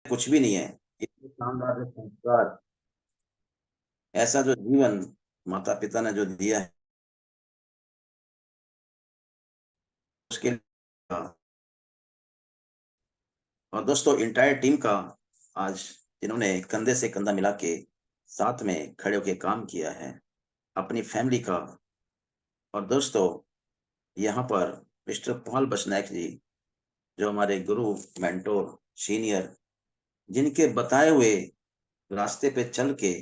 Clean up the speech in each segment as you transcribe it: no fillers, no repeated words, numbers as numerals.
कुछ भी नहीं है। इतने शानदार जो संस्कार, ऐसा जो जीवन माता पिता ने जो दिया है उसके लिए। और दोस्तों इंटायर टीम का आज, जिन्होंने कंधे से कंधा मिला के साथ में खड़े होके काम किया है, अपनी फैमिली का। और दोस्तों यहाँ पर मिस्टर पॉल बसनायक जी, जो हमारे गुरु, मेंटोर, सीनियर, जिनके बताए हुए रास्ते पे चल के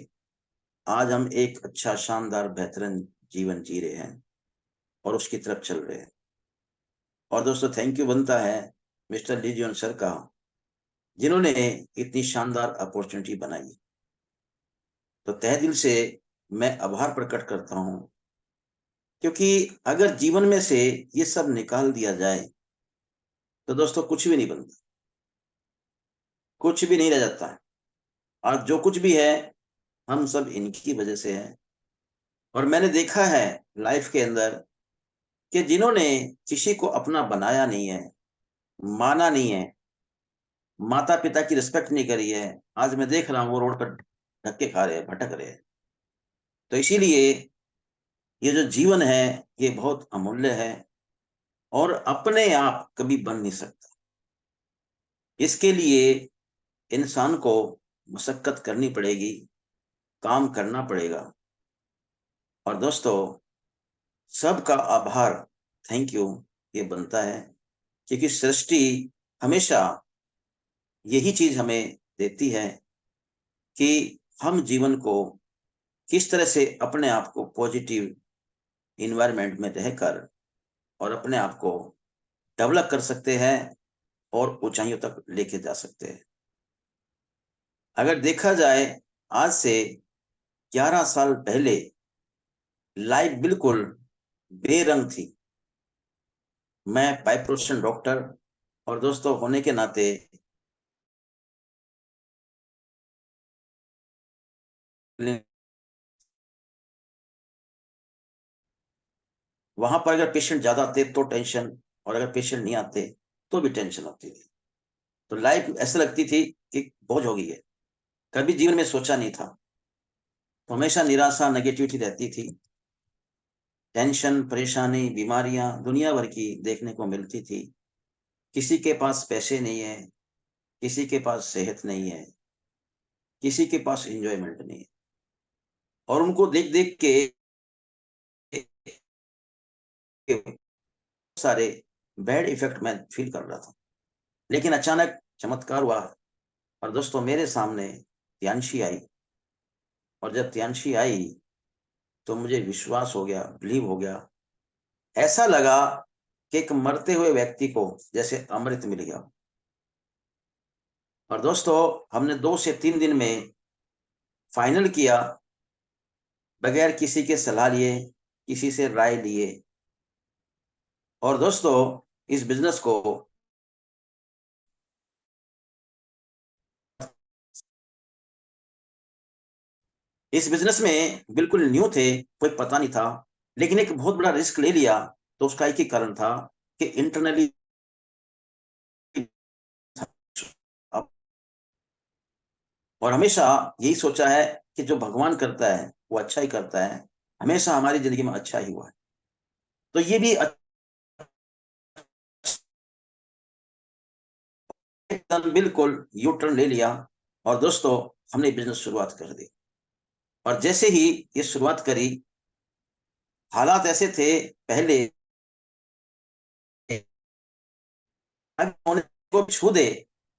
आज हम एक अच्छा, शानदार, बेहतरीन जीवन जी रहे हैं और उसकी तरफ चल रहे हैं। और दोस्तों थैंक यू बनता है मिस्टर ली जियोन सर का, जिन्होंने इतनी शानदार अपॉर्चुनिटी बनाई। तो तहे दिल से मैं आभार प्रकट करता हूँ, क्योंकि अगर जीवन में से ये सब निकाल दिया जाए तो दोस्तों कुछ भी नहीं बनता, कुछ भी नहीं रह जाता है। और जो कुछ भी है हम सब इनकी वजह से है। और मैंने देखा है लाइफ के अंदर कि जिन्होंने किसी को अपना बनाया नहीं है, माना नहीं है, माता पिता की रिस्पेक्ट नहीं करी है, आज मैं देख रहा हूँ वो रोड पर धक्के खा रहे हैं, भटक रहे हैं। तो इसीलिए ये जो जीवन है ये बहुत अमूल्य है और अपने आप कभी बन नहीं सकता। इसके लिए इंसान को मशक्कत करनी पड़ेगी, काम करना पड़ेगा। और दोस्तों सबका आभार, थैंक यू, ये बनता है, क्योंकि सृष्टि हमेशा यही चीज हमें देती है कि हम जीवन को किस तरह से अपने आप को पॉजिटिव इन्वायरमेंट में रहकर और अपने आप को डेवलप कर सकते हैं और ऊंचाइयों तक लेके जा सकते हैं। अगर देखा जाए आज से 11 साल पहले लाइफ बिल्कुल बेरंग थी। मैं बाय प्रोफेशन डॉक्टर और दोस्तों होने के नाते वहां पर अगर पेशेंट ज्यादा आते तो टेंशन, और अगर पेशेंट नहीं आते तो भी टेंशन होती थी। तो लाइफ ऐसा लगती थी कि बोझ हो गई है, कभी जीवन में सोचा नहीं था। तो हमेशा निराशा, नेगेटिविटी रहती थी, टेंशन, परेशानी, बीमारियां दुनिया भर की देखने को मिलती थी। किसी के पास पैसे नहीं है, किसी के पास सेहत नहीं है, किसी के पास एंजॉयमेंट नहीं है। और उनको देख देख के सारे बैड इफेक्ट मैं फील कर रहा था। लेकिन अचानक चमत्कार हुआ और दोस्तों मेरे सामने तियांशी आई। और जब तियांशी आई तो मुझे विश्वास हो गया, बिलीव हो गया। ऐसा लगा कि एक मरते हुए व्यक्ति को जैसे अमृत मिल गया। और दोस्तों हमने 2 से 3 दिन में फाइनल किया, बगैर किसी के सलाह लिए, किसी से राय लिए। और दोस्तों इस बिजनेस को, इस बिजनेस में बिल्कुल न्यू थे, कोई पता नहीं था, लेकिन एक बहुत बड़ा रिस्क ले लिया। तो उसका एक ही कारण था कि इंटरनली, और हमेशा यही सोचा है कि जो भगवान करता है वो अच्छा ही करता है। हमेशा हमारी जिंदगी में अच्छा ही हुआ है। तो ये भी एकदम बिल्कुल यू टर्न ले लिया। और दोस्तों हमने बिजनेस शुरुआत कर दी। और जैसे ही ये शुरुआत करी, हालात ऐसे थे पहले, अगर होने को छू दे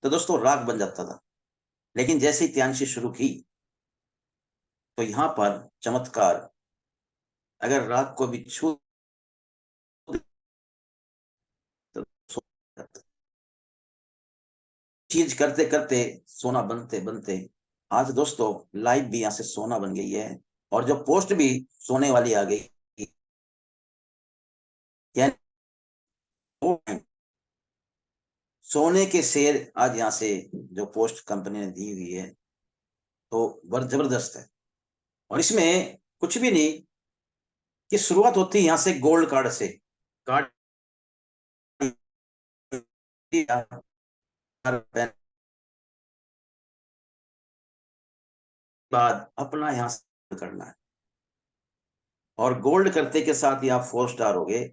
तो दोस्तों राग बन जाता था। लेकिन जैसे ही त्यांशी शुरू की तो यहाँ पर चमत्कार, अगर राग को भी छू दे तो चीज करते करते सोना बनते बनते आज दोस्तों लाइफ भी यहाँ से सोना बन गई है। और जो पोस्ट भी सोने वाली आ गई। यानी सोने के शेर आज यहाँ से जो पोस्ट कंपनी ने दी हुई है तो बर जबरदस्त है। और इसमें कुछ भी नहीं, कि शुरुआत होती है यहाँ से गोल्ड कार्ड से। कार्ड बाद अपना यहाँ से करना है, और गोल्ड करते के साथ ही आप 4 स्टार हो गए।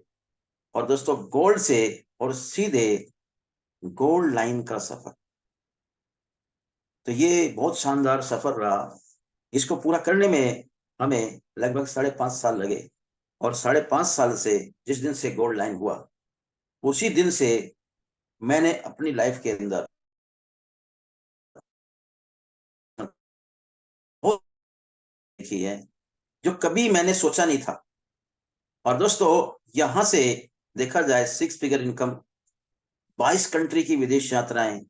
और दोस्तों, गोल्ड से और सीधे गोल्ड लाइन का सफर, तो ये बहुत शानदार सफर रहा। इसको पूरा करने में हमें लगभग 5.5 साल लगे। और 5.5 साल से जिस दिन से गोल्ड लाइन हुआ, उसी दिन से मैंने अपनी लाइफ के अंदर बहुत देखी है, जो कभी मैंने सोचा नहीं था। और दोस्तों, यहां से देखा जाए 6 फिगर इनकम, 22 कंट्री की विदेश यात्राएं,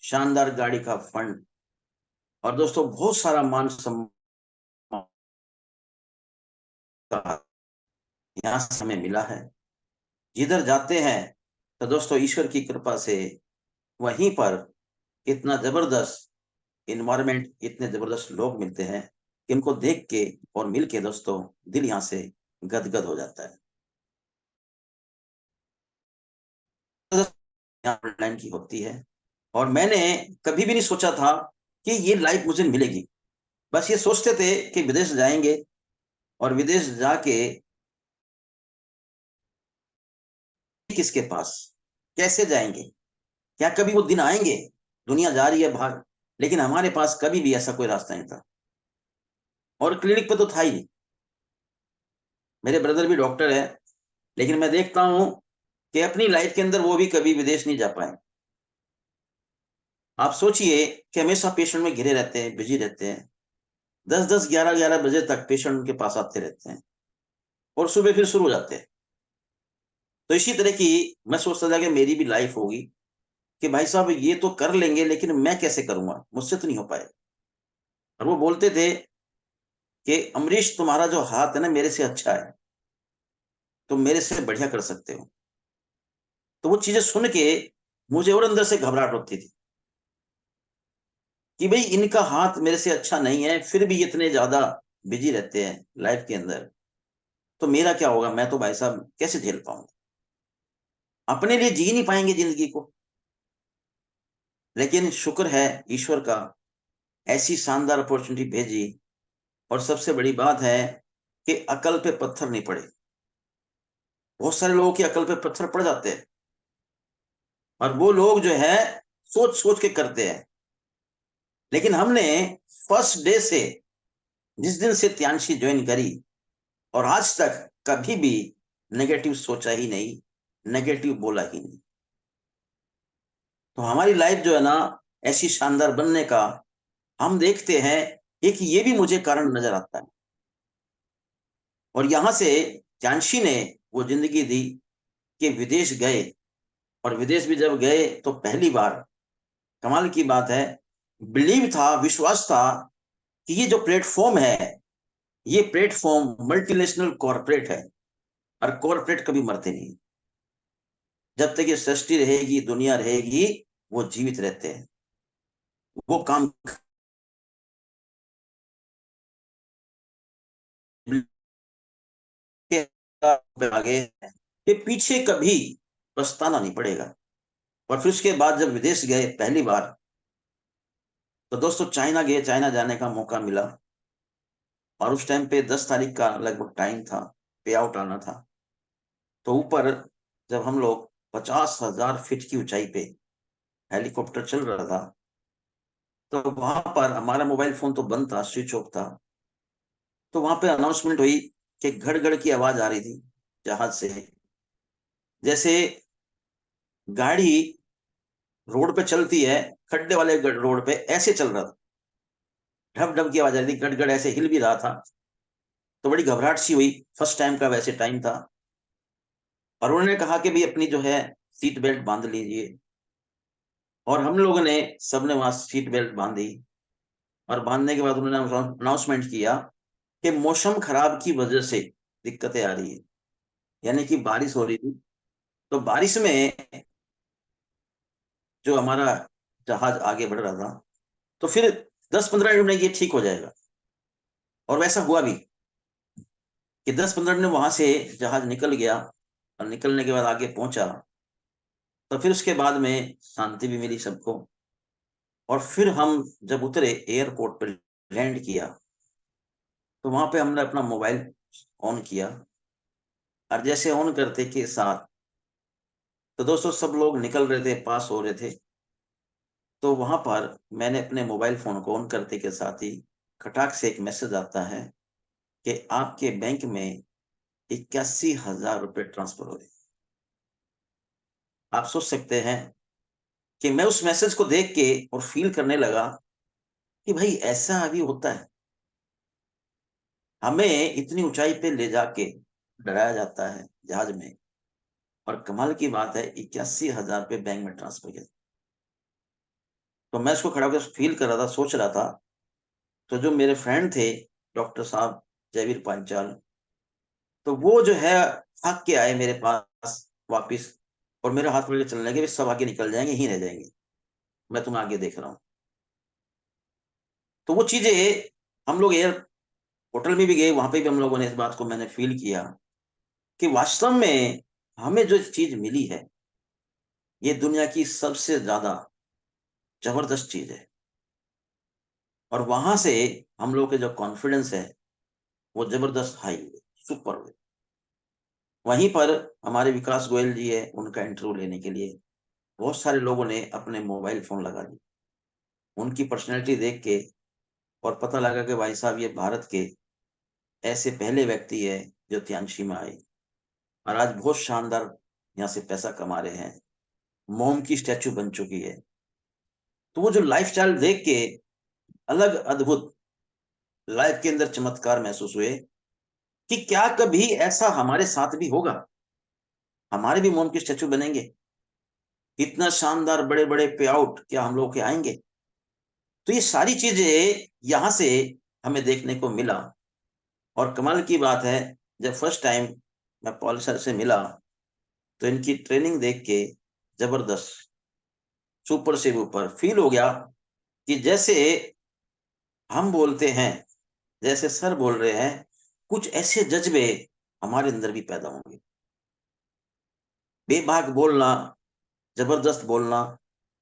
शानदार गाड़ी का फंड, और दोस्तों बहुत सारा मान सम्मान यहाँ से हमें मिला है। जिधर जाते हैं तो दोस्तों ईश्वर की कृपा से वहीं पर इतना जबरदस्त इन्वायरमेंट, इतने जबरदस्त लोग मिलते हैं कि इनको देख के और मिल के दोस्तों दिल यहाँ से गदगद हो जाता है। ऑनलाइन की होती है, और मैंने कभी भी नहीं सोचा था कि ये लाइफ मुझे मिलेगी। बस ये सोचते थे कि विदेश जाएंगे, और विदेश जाके किसके पास, कैसे जाएंगे, क्या कभी वो दिन आएंगे? दुनिया जा रही है बाहर, लेकिन हमारे पास कभी भी ऐसा कोई रास्ता नहीं था, और क्लिनिक पे तो था ही नहीं। मेरे ब्रदर भी डॉक्टर है, लेकिन मैं देखता हूं कि अपनी लाइफ के अंदर वो भी कभी विदेश नहीं जा पाए। आप सोचिए कि हमेशा पेशेंट में घिरे रहते हैं, बिजी रहते हैं, 10-10, 11-11 बजे तक पेशेंट उनके पास आते रहते हैं, और सुबह फिर शुरू हो जाते हैं। तो इसी तरह की मैं सोचता था कि मेरी भी लाइफ होगी, कि भाई साहब ये तो कर लेंगे, लेकिन मैं कैसे करूंगा, मुझसे तो नहीं हो पाएगा। और वो बोलते थे कि अमरीश, तुम्हारा जो हाथ है ना मेरे से अच्छा है, तुम मेरे से बढ़िया कर सकते हो। तो वो चीजें सुन के मुझे और अंदर से घबराहट होती थी कि भाई इनका हाथ मेरे से अच्छा नहीं है, फिर भी इतने ज्यादा बिजी रहते हैं लाइफ के अंदर, तो मेरा क्या होगा? मैं तो भाई साहब कैसे झेल पाऊंगा, अपने लिए जी नहीं पाएंगे जिंदगी को। लेकिन शुक्र है ईश्वर का, ऐसी शानदार अपॉर्चुनिटी भेजी। और सबसे बड़ी बात है कि अकल पे पत्थर नहीं पड़े। बहुत सारे लोगों की अकल पे पत्थर पड़ जाते हैं, और वो लोग जो है सोच सोच के करते हैं। लेकिन हमने फर्स्ट डे से, जिस दिन से त्यांशी ज्वाइन करी, और आज तक कभी भी नेगेटिव सोचा ही नहीं, नेगेटिव बोला ही नहीं। तो हमारी लाइफ जो है ना, ऐसी शानदार बनने का हम देखते हैं, एक ये भी मुझे कारण नजर आता है। और यहां से जानशी ने वो जिंदगी दी कि विदेश गए, और विदेश भी जब गए तो पहली बार, कमाल की बात है, बिलीव था, विश्वास था कि ये जो प्लेटफॉर्म है, ये प्लेटफॉर्म मल्टीनेशनल कॉरपोरेट है, और कॉरपोरेट कभी मरते नहीं। जब तक ये सृष्टि रहेगी, दुनिया रहेगी, वो जीवित रहते हैं, वो काम के आगे कि पीछे कभी पछताना नहीं पड़ेगा। और फिर उसके बाद जब विदेश गए पहली बार, तो दोस्तों चाइना गए, चाइना जाने का मौका मिला। और उस टाइम पे 10 तारीख का लगभग टाइम था, पे आउट आना था। तो ऊपर जब हम लोग 50,000 फीट की ऊंचाई पे हेलीकॉप्टर चल रहा था, तो वहां पर हमारा मोबाइल फोन तो बंद था, स्विच ऑफ था। तो वहां पे अनाउंसमेंट हुई कि घड़ की आवाज आ रही थी जहाज से, जैसे गाड़ी रोड पे चलती है, खड्डे वाले रोड पे ऐसे चल रहा था। ढब ढब की आवाज आ रही थी, गड़ ऐसे हिल भी रहा था। तो बड़ी घबराहट सी हुई, फर्स्ट टाइम का वैसे टाइम था। और उन्होंने कहा कि भाई अपनी जो है सीट बेल्ट बांध लीजिए। और हम लोगों ने, सबने वहां सीट बेल्ट बांधी। और बांधने के बाद उन्होंने अनाउंसमेंट किया कि मौसम खराब की वजह से दिक्कतें आ रही है, यानी कि बारिश हो रही थी। तो बारिश में जो हमारा जहाज आगे बढ़ रहा था, तो फिर 10-15 मिनट में ये ठीक हो जाएगा। और वैसा हुआ भी कि 10-15 मिनट वहां से जहाज निकल गया, और निकलने के बाद आगे पहुंचा। तो फिर उसके बाद में शांति भी मिली सबको। और फिर हम जब उतरे एयरपोर्ट पर लैंड किया, तो वहां पे हमने अपना मोबाइल ऑन किया, और जैसे ऑन करते के साथ तो दोस्तों सब लोग निकल रहे थे, पास हो रहे थे। तो वहां पर मैंने अपने मोबाइल फोन को ऑन करते के साथ ही खटाक से एक मैसेज आता है कि आपके बैंक में 81,000 रुपए ट्रांसफर हो गए। आप सोच सकते हैं कि मैं उस मैसेज को देख के और फील करने लगा कि भाई ऐसा अभी होता है, हमें इतनी ऊंचाई पे ले जाके डराया जाता है जहाज में, और कमाल की बात है 81,000 रुपए बैंक में ट्रांसफर किया। तो मैं उसको खड़ा होकर फील कर रहा था, सोच रहा था। तो जो मेरे फ्रेंड थे, डॉक्टर साहब जयवीर पांचाल, तो वो जो है भाग के आए मेरे पास वापिस, और मेरे हाथ पकड़ के चलने लगे, सब आगे निकल जाएंगे, यहीं रह जाएंगे, मैं तुम्हें आगे देख रहा हूँ। तो वो चीजें, हम लोग एयर होटल में भी गए, वहां पे भी हम लोगों ने इस बात को मैंने फील किया कि वास्तव में हमें जो चीज मिली है, ये दुनिया की सबसे ज्यादा जबरदस्त चीज है। और वहां से हम लोग के जो कॉन्फिडेंस है वो जबरदस्त हाई हुए, सुपर हुए। वहीं पर हमारे विकास गोयल जी है, उनका इंटरव्यू लेने के लिए बहुत सारे लोगों ने अपने मोबाइल फोन लगा लिए। उनकी पर्सनैलिटी देख के और पता लगा कि भाई साहब ये भारत के ऐसे पहले व्यक्ति है जो तियांशी में आए, और आज बहुत शानदार यहाँ से पैसा कमा रहे हैं, मोम की स्टैचू बन चुकी है। तो वो जो लाइफस्टाइल देख के अलग अद्भुत लाइफ के अंदर चमत्कार महसूस हुए कि क्या कभी ऐसा हमारे साथ भी होगा, हमारे भी मोम की स्टैचू बनेंगे, इतना शानदार बड़े बड़े पे आउट क्या हम लोग के आएंगे। तो ये सारी चीजें यहां से हमें देखने को मिला। और कमाल की बात है, जब फर्स्ट टाइम मैं पॉल सर से मिला तो इनकी ट्रेनिंग देख के जबरदस्त, सुपर से ऊपर फील हो गया कि जैसे हम बोलते हैं, जैसे सर बोल रहे हैं, कुछ ऐसे जज्बे हमारे अंदर भी पैदा होंगे। बेबाक बोलना, जबरदस्त बोलना,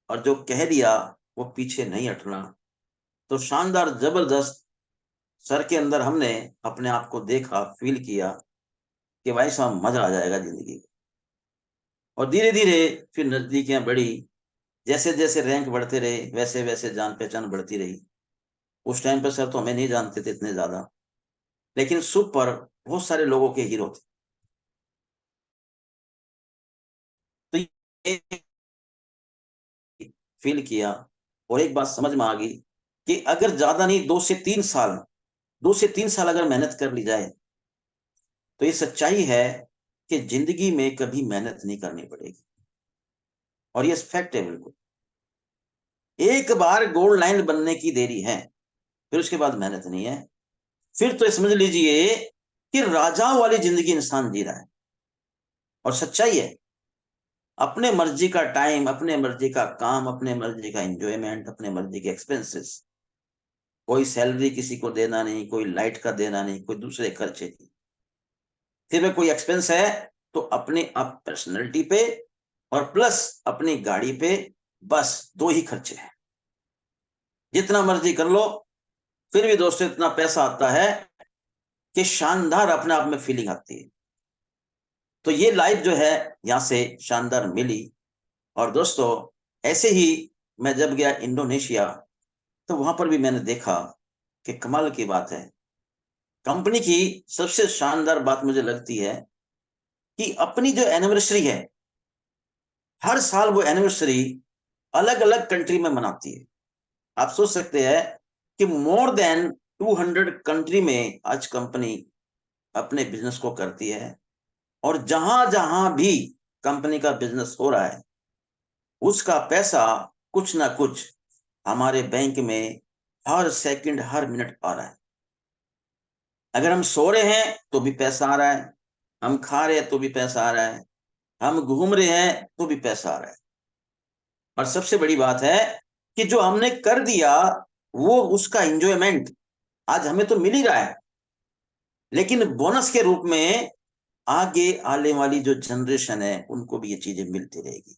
और जो कह दिया वो पीछे नहीं हटना। तो शानदार जबरदस्त सर के अंदर हमने अपने आप को देखा, फील किया कि भाई साहब मजा आ जाएगा जिंदगी में। और धीरे धीरे फिर नजदीकियां बढ़ी, जैसे जैसे रैंक बढ़ते रहे वैसे वैसे जान पहचान बढ़ती रही। उस टाइम पर सर तो हमें नहीं जानते थे इतने ज्यादा, लेकिन सुपर बहुत सारे लोगों के हीरो थे। तो ये फील किया, और एक बात समझ में आ गई कि अगर ज्यादा नहीं 2 से 3 साल, 2 से 3 साल अगर मेहनत कर ली जाए, तो ये सच्चाई है कि जिंदगी में कभी मेहनत नहीं करनी पड़ेगी। और ये फैक्ट है बिल्कुल। एक बार गोल्ड लाइन बनने की देरी है, फिर उसके बाद मेहनत नहीं है। फिर तो समझ लीजिए कि राजाओं वाली जिंदगी इंसान जी रहा है। और सच्चाई है, अपने मर्जी का टाइम, अपने मर्जी का काम, अपने मर्जी का एंजॉयमेंट, अपने मर्जी के एक्सपेंसेस, कोई सैलरी किसी को देना नहीं, कोई लाइट का देना नहीं, कोई दूसरे खर्चे नहीं। फिर में कोई एक्सपेंस है तो अपने आप पर्सनैलिटी पे और प्लस अपनी गाड़ी पे, बस दो ही खर्चे हैं। जितना मर्जी कर लो, फिर भी दोस्तों इतना पैसा आता है कि शानदार अपने आप में फीलिंग आती है। तो ये लाइफ जो है यहां से शानदार मिली। और दोस्तों ऐसे ही मैं जब गया इंडोनेशिया, तो वहां पर भी मैंने देखा कि कमाल की बात है। कंपनी की सबसे शानदार बात मुझे लगती है कि अपनी जो एनिवर्सरी है, हर साल वो एनिवर्सरी अलग अलग कंट्री में मनाती है। आप सोच सकते हैं कि मोर देन 200 कंट्री में आज कंपनी अपने बिजनेस को करती है। और जहां जहां भी कंपनी का बिजनेस हो रहा है, उसका पैसा कुछ ना कुछ हमारे बैंक में हर सेकंड हर मिनट आ रहा है। अगर हम सो रहे हैं तो भी पैसा आ रहा है, हम खा रहे हैं तो भी पैसा आ रहा है, हम घूम रहे हैं तो भी पैसा आ रहा है। और सबसे बड़ी बात है कि जो हमने कर दिया, वो उसका एंजॉयमेंट आज हमें तो मिल ही रहा है, लेकिन बोनस के रूप में आगे आने वाली जो जनरेशन है उनको भी ये चीजें मिलती रहेगी।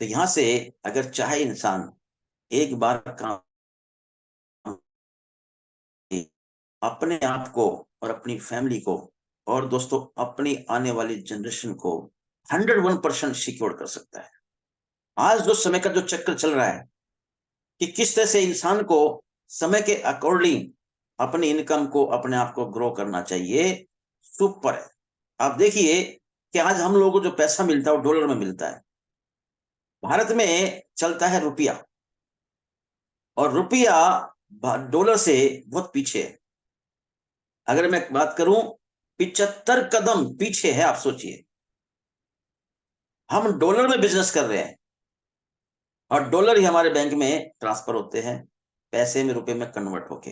तो यहां से अगर चाहे इंसान एक बार काम अपने आप को और अपनी फैमिली को और दोस्तों अपनी आने वाली जनरेशन को 101% सिक्योर कर सकता है। आज जो समय का जो चक्र चल रहा है कि किस तरह से इंसान को समय के अकॉर्डिंग अपनी इनकम को, अपने आप को ग्रो करना चाहिए, सुपर है। आप देखिए कि आज हम लोगों को जो पैसा मिलता है वो डॉलर में मिलता है। भारत में चलता है रुपया, और रुपया डॉलर से बहुत पीछे है। अगर मैं बात करूं, 75 कदम पीछे है। आप सोचिए, हम डॉलर में बिजनेस कर रहे हैं और डॉलर ही हमारे बैंक में ट्रांसफर होते हैं, पैसे में रुपए में कन्वर्ट होके।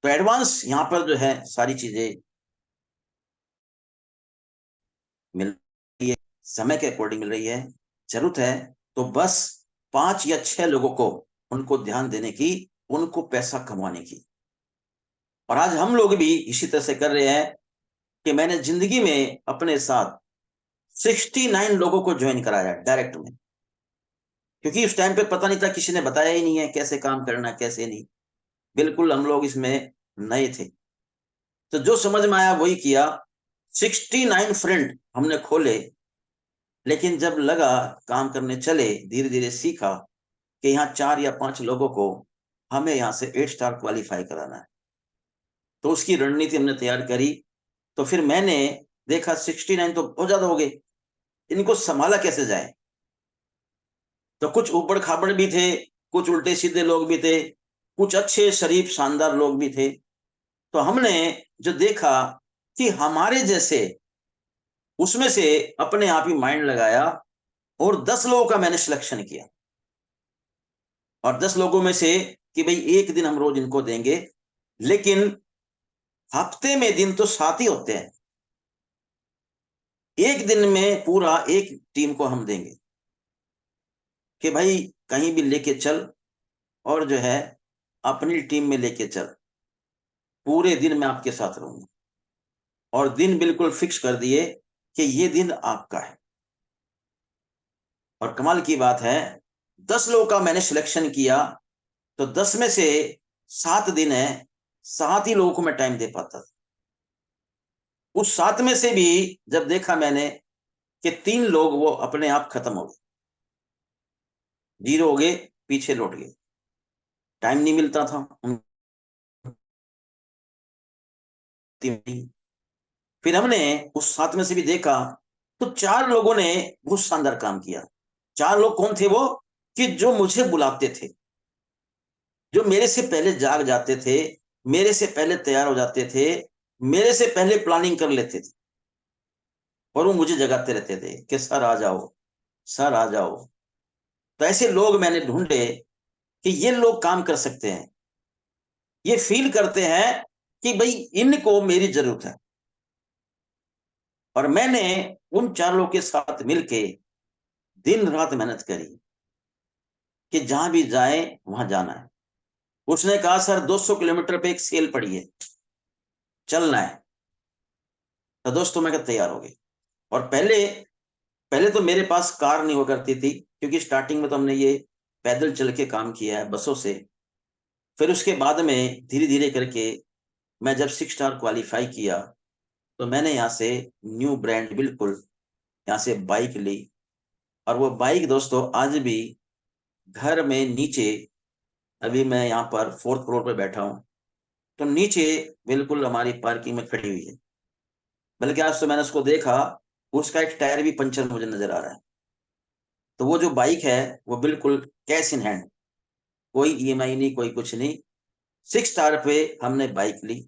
तो एडवांस यहां पर जो है सारी चीजें मिल रही है, समय के अकॉर्डिंग मिल रही है। जरूरत है तो बस 5 या 6 लोगों को, उनको ध्यान देने की, उनको पैसा कमाने की। और आज हम लोग भी इसी तरह से कर रहे हैं कि मैंने जिंदगी में अपने साथ 69 लोगों को ज्वाइन कराया डायरेक्ट में, क्योंकि उस टाइम पे पता नहीं था, किसी ने बताया ही नहीं है कैसे काम करना कैसे नहीं। बिल्कुल हम लोग इसमें नए थे, तो जो समझ में आया वही किया। 69 फ्रेंड हमने खोले, लेकिन जब लगा काम करने चले, धीरे धीरे सीखा कि यहाँ 4 या 5 लोगों को हमें यहाँ से 8 स्टार क्वालिफाई कराना है। तो उसकी रणनीति हमने तैयार करी। तो फिर मैंने देखा 69 तो बहुत ज्यादा हो गए, इनको संभाला कैसे जाए। तो कुछ ऊबड़ खाबड़ भी थे, कुछ उल्टे सीधे लोग भी थे, कुछ अच्छे शरीफ शानदार लोग भी थे। तो हमने जो देखा कि हमारे जैसे, उसमें से अपने आप ही माइंड लगाया और 10 लोगों का मैंने सिलेक्शन किया। और 10 लोगों में से कि भाई एक दिन हम रोज इनको देंगे, लेकिन हफ्ते में दिन तो 7 ही होते हैं, एक दिन में पूरा एक टीम को हम देंगे कि भाई कहीं भी लेके चल, और जो है अपनी टीम में लेके चल, पूरे दिन मैं आपके साथ रहूंगा। और दिन बिल्कुल फिक्स कर दिए कि ये दिन आपका है। और कमाल की बात है, 10 लोगों का मैंने सिलेक्शन किया, तो 10 में से 7 दिन है, 7 ही लोगों को मैं टाइम दे पाता था। उस 7 में से भी जब देखा मैंने कि 3 लोग वो अपने आप खत्म हो गए, जीरो हो गए, पीछे लौट गए, टाइम नहीं मिलता था। फिर हमने उस 7 में से भी देखा, तो 4 लोगों ने बहुत शानदार काम किया। 4 लोग कौन थे वो? कि जो मुझे बुलाते थे, जो मेरे से पहले जाग जाते थे, मेरे से पहले तैयार हो जाते थे, मेरे से पहले प्लानिंग कर लेते थे, और वो मुझे जगाते रहते थे कि सर आ जाओ, सर आ जाओ। तो ऐसे लोग मैंने ढूंढे कि ये लोग काम कर सकते हैं, ये फील करते हैं कि भाई इनको मेरी जरूरत है। और मैंने उन 4 लोगों के साथ मिलके दिन रात मेहनत करी कि जहां भी जाए वहां जाना है। उसने कहा सर 200 किलोमीटर पे एक सेल पड़ी है, चलना है। तो दोस्तों मैं तैयार हो गए। और पहले पहले तो मेरे पास कार नहीं हुआ करती थी, क्योंकि स्टार्टिंग में तो हमने ये पैदल चल के काम किया है, बसों से। फिर उसके बाद में धीरे धीरे करके मैं जब 6 स्टार क्वालिफाई किया, तो मैंने यहाँ से न्यू ब्रांड बिल्कुल यहाँ से बाइक ली। और वो बाइक दोस्तों आज भी घर में नीचे, अभी मैं यहाँ पर 4th फ्लोर पर बैठा हूँ, तो नीचे बिल्कुल हमारी पार्किंग में खड़ी हुई है। बल्कि आज तो मैंने उसको देखा, उसका एक टायर भी पंचर मुझे नजर आ रहा है। तो वो जो बाइक है वो बिल्कुल कैश इन हैंड, कोई ईएमआई नहीं, कोई कुछ नहीं। 6 स्टार पे हमने बाइक ली।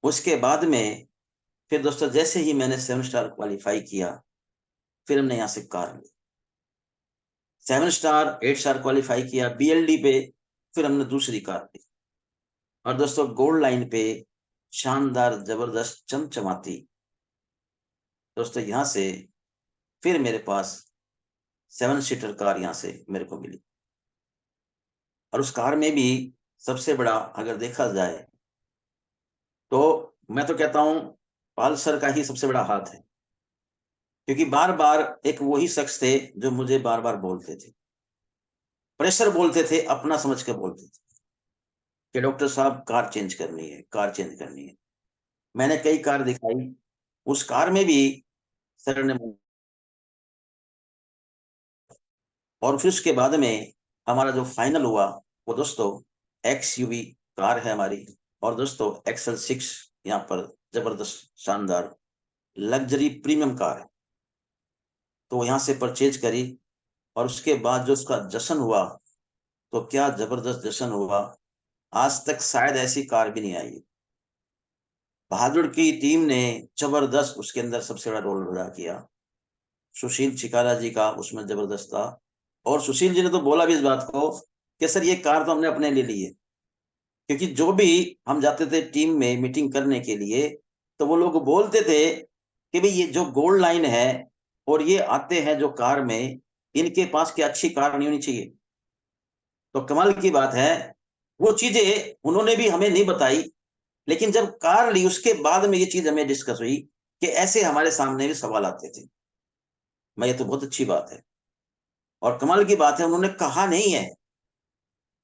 उसके बाद में फिर दोस्तों जैसे ही मैंने 7 स्टार क्वालिफाई किया, फिर हमने यहाँ से कार ली। 7 स्टार 8 स्टार क्वालिफाई किया बीएलडी पे, फिर हमने दूसरी कार ली। और दोस्तों गोल्ड लाइन पे शानदार जबरदस्त चमचमाती, दोस्तों यहाँ से फिर मेरे पास 7 सीटर कार यहाँ से मेरे को मिली। और उस कार में भी सबसे बड़ा अगर देखा जाए, तो मैं तो कहता हूं पालसर का ही सबसे बड़ा हाथ है। क्योंकि बार बार एक वही शख्स थे जो मुझे बार बार बोलते थे, प्रेशर बोलते थे, अपना समझ के बोलते थे। कि डॉक्टर साहब कार चेंज करनी है, कार चेंज करनी है। मैंने कई कार दिखाई, उस कार में भी सर ने, और फिर उसके बाद में हमारा जो फाइनल हुआ वो दोस्तों XUV कार है हमारी। और दोस्तों XL6 यहाँ पर जबरदस्त शानदार लग्जरी प्रीमियम कार है। तो यहाँ से परचेज करी, और उसके बाद जो उसका जश्न हुआ, तो क्या जबरदस्त जश्न हुआ। आज तक शायद ऐसी कार भी नहीं आई। बहादुर की टीम ने जबरदस्त उसके अंदर सबसे बड़ा रोल अदा किया। सुशील चिकारा जी का उसमें जबरदस्त था। और सुशील जी ने तो बोला भी इस बात को कि सर ये कार तो हमने अपने लिए ली है। क्योंकि जो भी हम जाते थे टीम में मीटिंग करने के लिए, तो वो लोग बोलते थे कि भाई ये जो गोल्ड लाइन है और ये आते हैं जो कार में, इनके पास क्या अच्छी कार नहीं होनी चाहिए। तो कमाल की बात है, वो चीजें उन्होंने भी हमें नहीं बताई, लेकिन जब कार ली उसके बाद में ये चीज हमें डिस्कस हुई कि ऐसे हमारे सामने भी सवाल आते थे। मैं, ये तो बहुत अच्छी बात है। और कमाल की बात है, उन्होंने कहा नहीं है,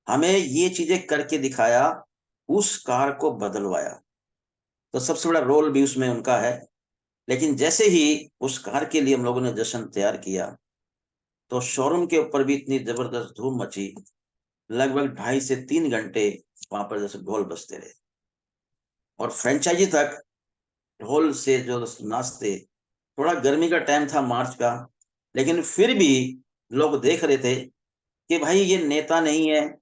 हमें ये चीजें करके दिखाया, उस कार को बदलवाया। तो सबसे बड़ा रोल भी उसमें उनका है। लेकिन जैसे ही उस कार के लिए हम लोगों ने जश्न तैयार किया, तो शोरूम के ऊपर भी इतनी जबरदस्त धूम मची। लगभग 2.5 से 3 घंटे वहां पर जैसे ढोल बजते रहे, और फ्रेंचाइजी तक ढोल से जो नाचते। थोड़ा गर्मी का टाइम था, मार्च का, लेकिन फिर भी लोग देख रहे थे कि भाई ये नेता नहीं है,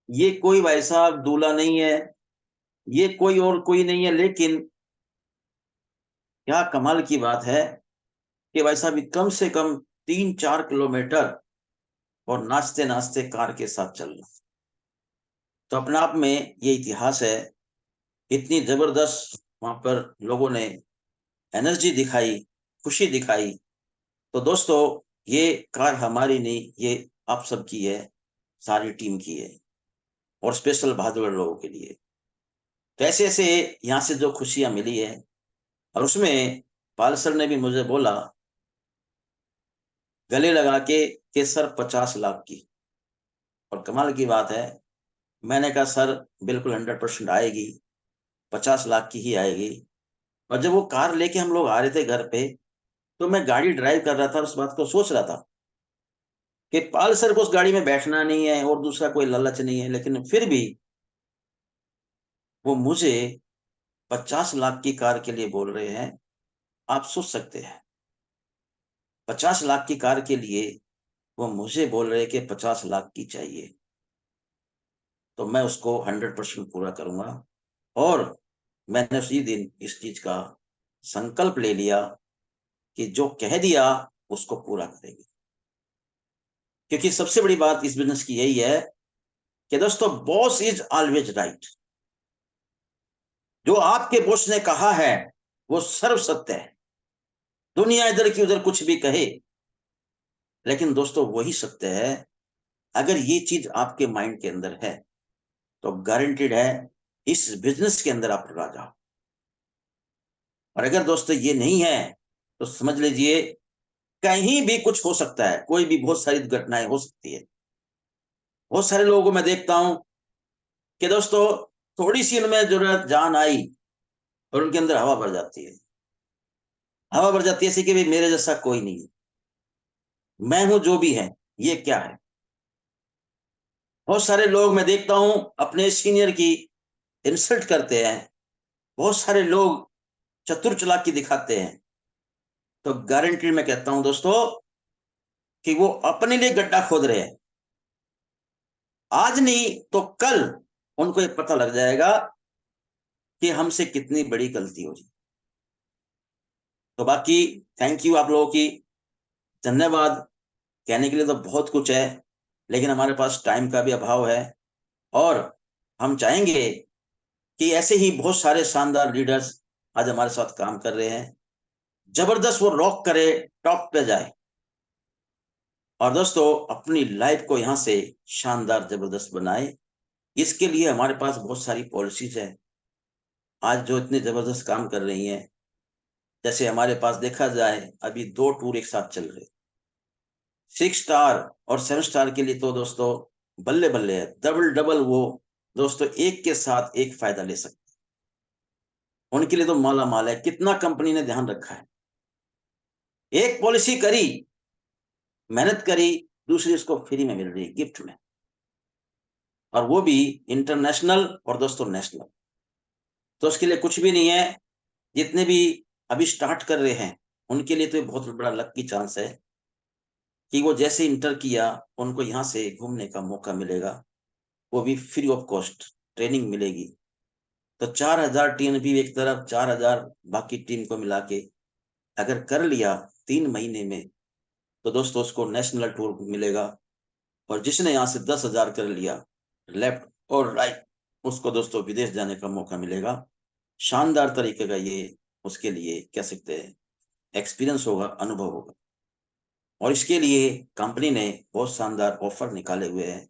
ये कोई भाई साहब दूल्हा नहीं है, ये कोई और कोई नहीं है, लेकिन क्या कमाल की बात है कि भाई साहब कम से कम 3-4 किलोमीटर और नाचते नाचते कार के साथ चलना। तो अपने आप में ये इतिहास है। इतनी जबरदस्त वहां पर लोगों ने एनर्जी दिखाई, खुशी दिखाई। तो दोस्तों, ये कार हमारी नहीं, ये आप सबकी है, सारी टीम की है, और स्पेशल बहादुर लोगों के लिए। तो ऐसे ऐसे यहाँ से जो खुशियां मिली है, और उसमें पाल सर ने भी मुझे बोला गले लगा के सर 50 लाख की। और कमाल की बात है, मैंने कहा सर बिल्कुल 100% आएगी, 50 लाख की ही आएगी। और जब वो कार लेके हम लोग आ रहे थे घर पे, तो मैं गाड़ी ड्राइव कर रहा था, उस बात को सोच रहा था कि पाल सर को उस गाड़ी में बैठना नहीं है और दूसरा कोई लालच नहीं है, लेकिन फिर भी वो मुझे 50 लाख की कार के लिए बोल रहे हैं। आप सोच सकते हैं, 50 लाख की कार के लिए वो मुझे बोल रहे हैं कि 50 लाख की चाहिए। तो मैं उसको 100% पूरा करूंगा। और मैंने उसी दिन इस चीज का संकल्प ले लिया कि जो कह दिया उसको पूरा करेंगे। क्योंकि सबसे बड़ी बात इस बिजनेस की यही है कि दोस्तों, बॉस इज ऑलवेज राइट। जो आपके बॉस ने कहा है वो सर्व सत्य है। दुनिया इधर की उधर कुछ भी कहे, लेकिन दोस्तों वही सत्य है। अगर ये चीज आपके माइंड के अंदर है, तो गारंटेड है इस बिजनेस के अंदर आप राजा हो। और अगर दोस्तों ये नहीं है, तो समझ लीजिए कहीं भी कुछ हो सकता है, कोई भी बहुत सारी घटनाएं हो सकती है। बहुत सारे लोगों को मैं देखता हूं कि दोस्तों थोड़ी सी उनमें जरूरत जान आई और उनके अंदर हवा भर जाती है। हवा भर जाती है ऐसी कि भाई मेरे जैसा कोई नहीं है, मैं हूं जो भी है, ये क्या है। बहुत सारे लोग मैं देखता हूं अपने सीनियर की इंसल्ट करते हैं। बहुत सारे लोग चतुर चालाकी दिखाते हैं। तो गारंटी मैं कहता हूं दोस्तों कि वो अपने लिए गड्ढा खोद रहे हैं। आज नहीं तो कल उनको ये पता लग जाएगा कि हमसे कितनी बड़ी गलती हो रही। तो बाकी थैंक यू आप लोगों की, धन्यवाद। कहने के लिए तो बहुत कुछ है, लेकिन हमारे पास टाइम का भी अभाव है। और हम चाहेंगे कि ऐसे ही बहुत सारे शानदार लीडर्स आज हमारे साथ काम कर रहे हैं। जबरदस्त वो रॉक करे, टॉप पे जाए। और दोस्तों अपनी लाइफ को यहां से शानदार जबरदस्त बनाए। इसके लिए हमारे पास बहुत सारी पॉलिसीज है आज जो इतने जबरदस्त काम कर रही हैं। जैसे हमारे पास देखा जाए अभी 2 टूर एक साथ चल रहे, 6 स्टार और 7 स्टार के लिए तो दोस्तों बल्ले बल्ले है, डबल डबल वो दोस्तों एक के साथ एक फायदा ले सकते हैं, उनके लिए तो माला माल है। कितना कंपनी ने ध्यान रखा है, एक पॉलिसी करी, मेहनत करी, दूसरी उसको फ्री में मिल रही है, गिफ्ट में, और वो भी इंटरनेशनल और दोस्तों नेशनल। तो उसके लिए कुछ भी नहीं है। जितने भी अभी स्टार्ट कर रहे हैं उनके लिए तो ये बहुत बड़ा लक की चांस है कि वो जैसे इंटर किया उनको यहाँ से घूमने का मौका मिलेगा, वो भी फ्री ऑफ कॉस्ट ट्रेनिंग मिलेगी। तो 4,000 टीम भी एक तरफ, 4,000 बाकी टीम को मिला के अगर कर लिया 3 महीने में, तो दोस्तों उसको नेशनल टूर मिलेगा। और जिसने यहाँ से 10,000 कर लिया लेफ्ट और राइट, उसको दोस्तों विदेश जाने का मौका मिलेगा। शानदार तरीके का ये उसके लिए कह सकते हैं एक्सपीरियंस होगा, अनुभव होगा। और इसके लिए कंपनी ने बहुत शानदार ऑफर निकाले हुए हैं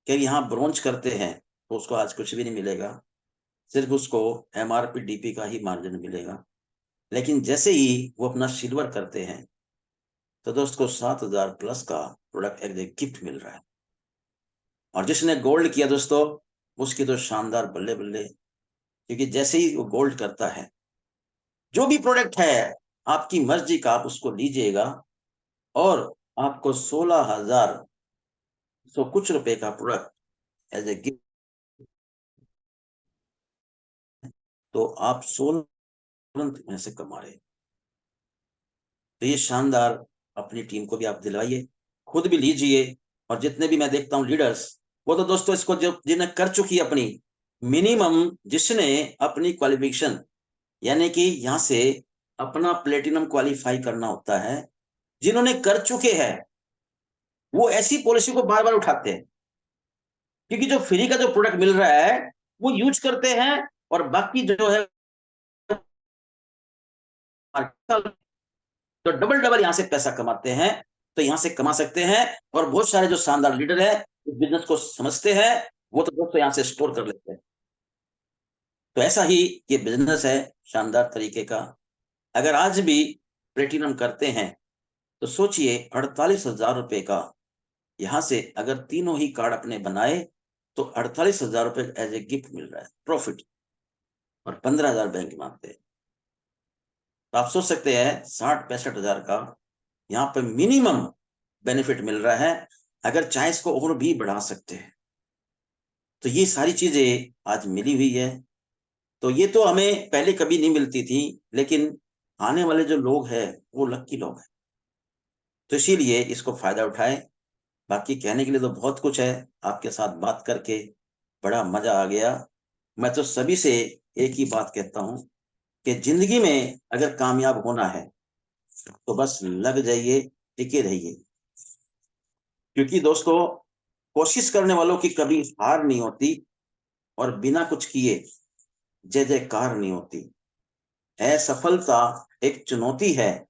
कि यहाँ ब्रोंज करते हैं तो उसको आज कुछ भी नहीं मिलेगा, सिर्फ उसको MRP DP का ही मार्जिन मिलेगा। लेकिन जैसे ही वो अपना सिल्वर करते हैं तो दोस्तों 7,000 प्लस का प्रोडक्ट एक गिफ्ट मिल रहा है। और जिसने गोल्ड किया दोस्तों, उसकी तो शानदार बल्ले बल्ले, क्योंकि जैसे ही वो गोल्ड करता है, जो भी प्रोडक्ट है आपकी मर्जी का आप उसको लीजिएगा, और आपको 16,000 सौ कुछ रुपए का प्रोडक्ट एज ए गिफ्ट, तो आप 16 में से कमा रहे। तो ये शानदार अपनी टीम को भी आप दिलवाइए, खुद भी लीजिए। और जितने भी मैं देखता हूँ लीडर्स, वो तो दोस्तों इसको जो जिन्हें कर चुकी है अपनी मिनिमम, जिसने अपनी क्वालिफिकेशन यानी कि यहाँ से अपना प्लेटिनम क्वालिफाई करना होता है, जिन्होंने कर चुके हैं वो ऐसी पॉलिसी को बार बार उठाते हैं, क्योंकि जो फ्री का जो प्रोडक्ट मिल रहा है वो यूज करते हैं, और बाकी जो है तो डबल डबल यहाँ से पैसा कमाते हैं। तो यहाँ से कमा सकते हैं। और बहुत सारे जो शानदार लीडर है इस बिजनेस को समझते हैं, वो तो दोस्तों यहाँ से स्टोर कर लेते हैं। तो ऐसा ही ये बिजनेस है शानदार तरीके का। अगर आज भी प्लेटिनम करते हैं तो सोचिए 48,000 रुपए का, यहाँ से अगर तीनों ही कार्ड अपने बनाए तो 48,000 रुपए एज ए गिफ्ट मिल रहा है प्रॉफिट, और 15,000 बैंक में आते हैं। तो आप सोच सकते हैं 60-65,000 का यहाँ पे मिनिमम बेनिफिट मिल रहा है। अगर चाहे इसको और भी बढ़ा सकते हैं। तो ये सारी चीजें आज मिली हुई है। तो ये तो हमें पहले कभी नहीं मिलती थी, लेकिन आने वाले जो लोग हैं वो लकी लोग हैं, तो इसीलिए इसको फायदा उठाएं। बाकी कहने के लिए तो बहुत कुछ है, आपके साथ बात करके बड़ा मजा आ गया। मैं तो सभी से एक ही बात कहता हूं कि जिंदगी में अगर कामयाब होना है तो बस लग जाइए, टिके रहिए, क्योंकि दोस्तों कोशिश करने वालों की कभी हार नहीं होती, और बिना कुछ किए जय जयकार नहीं होती। असफलता एक चुनौती है,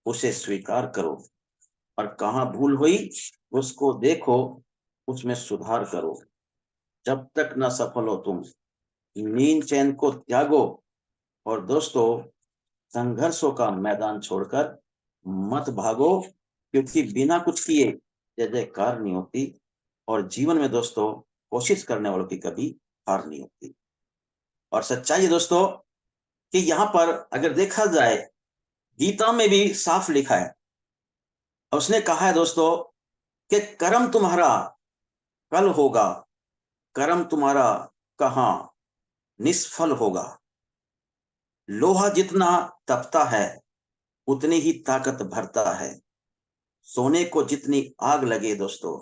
उसे स्वीकार करो, और कहाँ भूल हुई उसको देखो, उसमें सुधार करो। जब तक न सफल हो तुम, नींद चैन को त्यागो, और दोस्तों संघर्षों का मैदान छोड़कर मत भागो, क्योंकि बिना कुछ किए जय जयकार नहीं होती। और जीवन में दोस्तों कोशिश करने वालों की कभी हार नहीं होती। और सच्चाई है दोस्तों कि यहाँ पर अगर देखा जाए, गीता में भी साफ लिखा है, उसने कहा है दोस्तों कि कर्म तुम्हारा कल होगा, कर्म तुम्हारा कहाँ निष्फल होगा। लोहा जितना तपता है उतनी ही ताकत भरता है। सोने को जितनी आग लगे दोस्तों,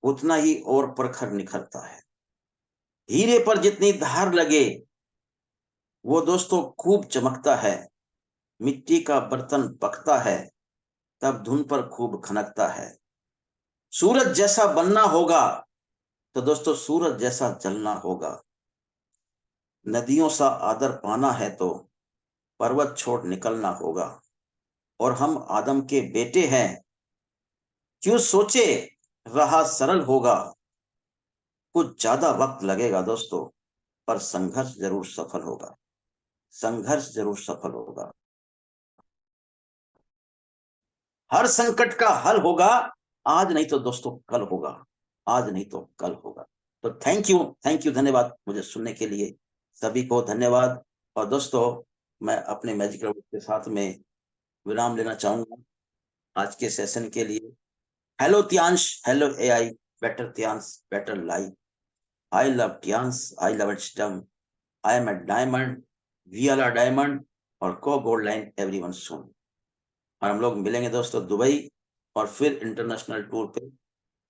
उतना ही और प्रखर निखरता है। हीरे पर जितनी धार लगे वो दोस्तों खूब चमकता है। मिट्टी का बर्तन पकता है तब धुन पर खूब खनकता है। सूरज जैसा बनना होगा तो दोस्तों सूरज जैसा जलना होगा। नदियों सा आदर पाना है तो पर्वत छोड़ निकलना होगा। और हम आदम के बेटे हैं, क्यों सोचे रहा सरल होगा। कुछ ज्यादा वक्त लगेगा दोस्तों, पर संघर्ष जरूर सफल होगा। संघर्ष जरूर सफल होगा। हर संकट का हल होगा, आज नहीं तो दोस्तों कल होगा। आज नहीं तो कल होगा। तो थैंक यू, धन्यवाद मुझे सुनने के लिए। सभी को धन्यवाद। और दोस्तों, मैं अपने मैजिकल वर्ड के साथ में विराम लेना चाहूँगा आज के सेशन के लिए। Hello Tiens, hello AI, better Tiens, better life. I love Tiens, I love system, I am a diamond, we are a diamond, और को गोल्ड लाइन एवरीवन सून। और हम लोग मिलेंगे दोस्तों दुबई, और फिर इंटरनेशनल टूर पे,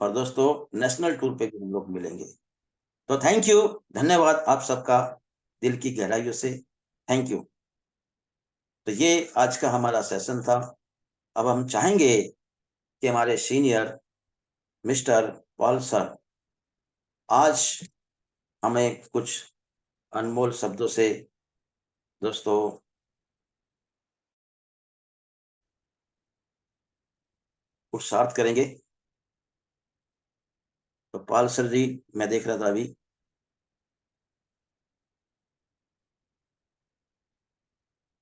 और दोस्तों नेशनल टूर पे भी हम लोग मिलेंगे। तो थैंक यू, धन्यवाद आप सबका दिल की गहराइयों से। Thank you. तो ये आज का हमारा सेशन था। अब हम चाहेंगे कि हमारे सीनियर मिस्टर पॉल सर आज हमें कुछ अनमोल शब्दों से दोस्तों पुरुषार्थ करेंगे। तो पॉल सर जी, मैं देख रहा था अभी।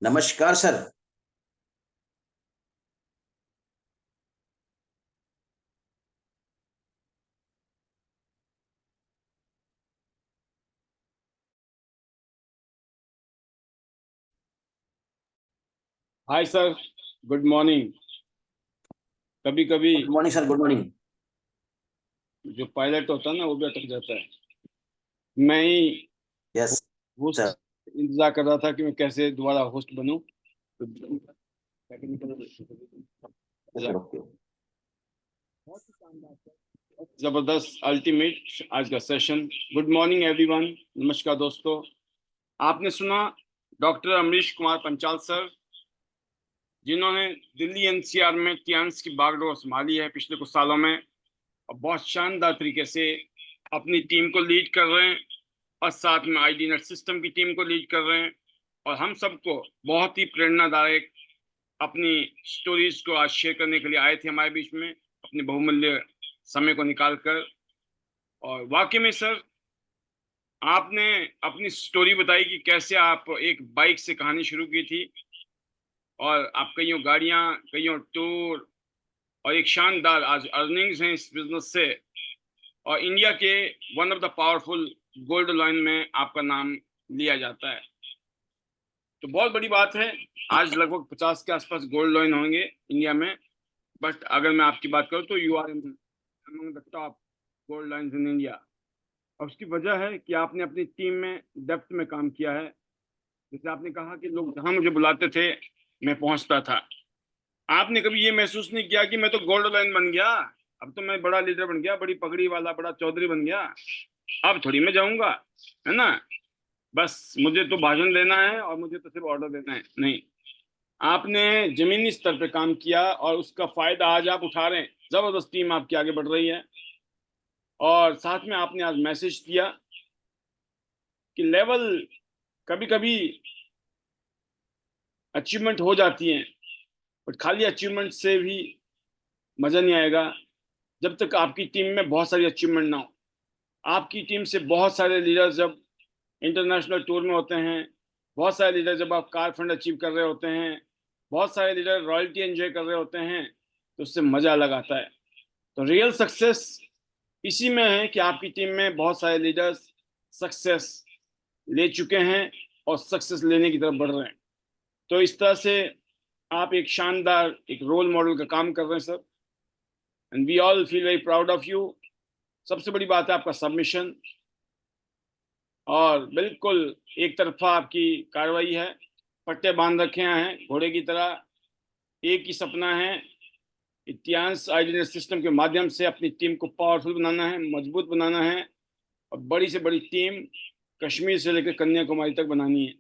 नमस्कार sir. Hi sir, good morning. कभी कभी good morning sir, good morning. जो पायलट होता है ना वो भी अटक जाता है। मैं ही यस होस्ट सर। इंतजार कर रहा था कि मैं कैसे दोबारा होस्ट बनूं। तो टेक्निकल सर ओके। बहुत ही शानदार था, जबरदस्त, अल्टीमेट आज का सेशन। गुड मॉर्निंग एवरीवन, नमस्कार दोस्तों। आपने सुना डॉक्टर अमरीश कुमार पंचाल सर, जिन्होंने दिल्ली एनसीआर में टियांस की बागडोर संभाली है पिछले कुछ सालों में, और बहुत शानदार तरीके से अपनी टीम को लीड कर रहे हैं, और साथ में आईडी नेट सिस्टम की टीम को लीड कर रहे हैं। और हम सबको बहुत ही प्रेरणादायक अपनी स्टोरीज को आज शेयर करने के लिए आए थे हमारे बीच में, अपने बहुमूल्य समय को निकाल कर। और वाकई में सर, आपने अपनी स्टोरी बताई कि कैसे आप एक बाइक से कहानी शुरू की थी, और आप कईयों गाड़ियां, कईयों टूर, और एक शानदार आज अर्निंग्स हैं इस बिजनेस से, और इंडिया के one of the powerful gold line में आपका नाम लिया जाता है। तो बहुत बड़ी बात है। आज लगभग 50 के आसपास गोल्ड लाइन होंगे इंडिया में। बट अगर मैं आपकी बात करूँ तो you are among the top gold lines in India. और उसकी वजह है कि आपने अपनी टीम में डेप्थ में काम किया है। जैसे आपने कहा कि लोग जहाँ मुझे बुलाते थे मैं पहुंचता था। आपने कभी ये महसूस नहीं किया कि मैं तो गोल्ड लाइन बन गया, अब तो मैं बड़ा लीडर बन गया, बड़ी पगड़ी वाला बड़ा चौधरी बन गया, अब थोड़ी मैं जाऊंगा, है ना, बस मुझे तो भाषण देना है और मुझे तो सिर्फ ऑर्डर देना है। नहीं, आपने जमीनी स्तर पे काम किया, और उसका फायदा आज आप उठा रहे हैं। जबरदस्त टीम आपकी आगे बढ़ रही है। और साथ में आपने आज मैसेज दिया कि लेवल कभी कभी अचीवमेंट हो जाती है, बट खाली अचीवमेंट से भी मजा नहीं आएगा जब तक आपकी टीम में बहुत सारी अचीवमेंट ना हो। आपकी टीम से बहुत सारे लीडर्स जब इंटरनेशनल टूर में होते हैं, बहुत सारे लीडर जब आप कार फंड अचीव कर रहे होते हैं, बहुत सारे लीडर रॉयल्टी एंजॉय कर रहे होते हैं, तो उससे मजा अलग आता है। तो रियल सक्सेस इसी में है कि आपकी टीम में बहुत सारे लीडर्स सक्सेस ले चुके हैं और सक्सेस लेने की तरफ बढ़ रहे हैं। तो इस तरह से आप एक शानदार एक रोल मॉडल का काम कर रहे हैं sir, and we all feel very proud of you. सबसे बड़ी बात है आपका सबमिशन, और बिल्कुल एक तरफा आपकी कार्रवाई है। पट्टे बांध रखे हैं घोड़े की तरह। एक ही सपना है, इतिहास आइडेंटिटी सिस्टम के माध्यम से अपनी टीम को पावरफुल बनाना है, मजबूत बनाना है, और बड़ी से बड़ी टीम कश्मीर से लेकर कन्याकुमारी तक बनानी है।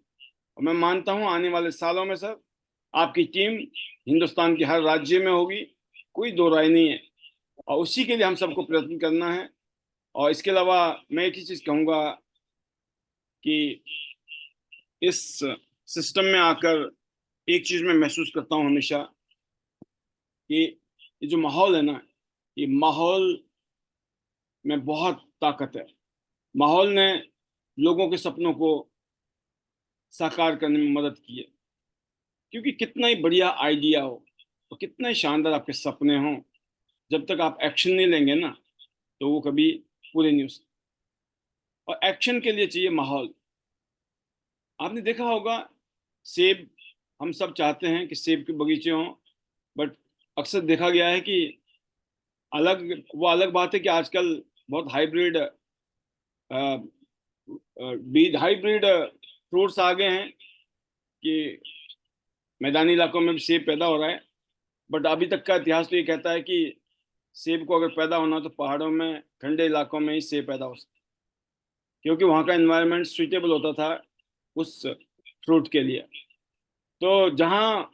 और मैं मानता हूं आने वाले सालों में सर आपकी टीम हिंदुस्तान के हर राज्य में होगी, कोई दो राय नहीं है। और उसी के लिए हम सबको प्रयत्न करना है। और इसके अलावा मैं एक ही चीज़ कहूँगा कि इस सिस्टम में आकर एक चीज़ मैं महसूस करता हूँ हमेशा, कि ये जो माहौल है ना, ये माहौल में बहुत ताकत है। माहौल ने लोगों के सपनों को साकार करने में मदद की है। क्योंकि कितना ही बढ़िया आइडिया हो और कितना ही शानदार आपके सपने हों, जब तक आप एक्शन नहीं लेंगे ना, तो वो कभी पूरे नहीं हो सकते। और एक्शन के लिए चाहिए माहौल। आपने देखा होगा, सेब, हम सब चाहते हैं कि सेब के बगीचे हों, बट अक्सर देखा गया है कि अलग बात है कि आजकल बहुत हाइब्रिड बीज, हाइब्रिड फ्रूट्स आ गए हैं कि मैदानी इलाकों में भी सेब पैदा हो रहा है। बट अभी तक का इतिहास तो ये कहता है कि सेब को अगर पैदा होना तो पहाड़ों में, ठंडे इलाकों में ही सेब पैदा हो सकता है, क्योंकि वहाँ का एनवायरनमेंट सुइटेबल होता था उस फ्रूट के लिए। तो जहाँ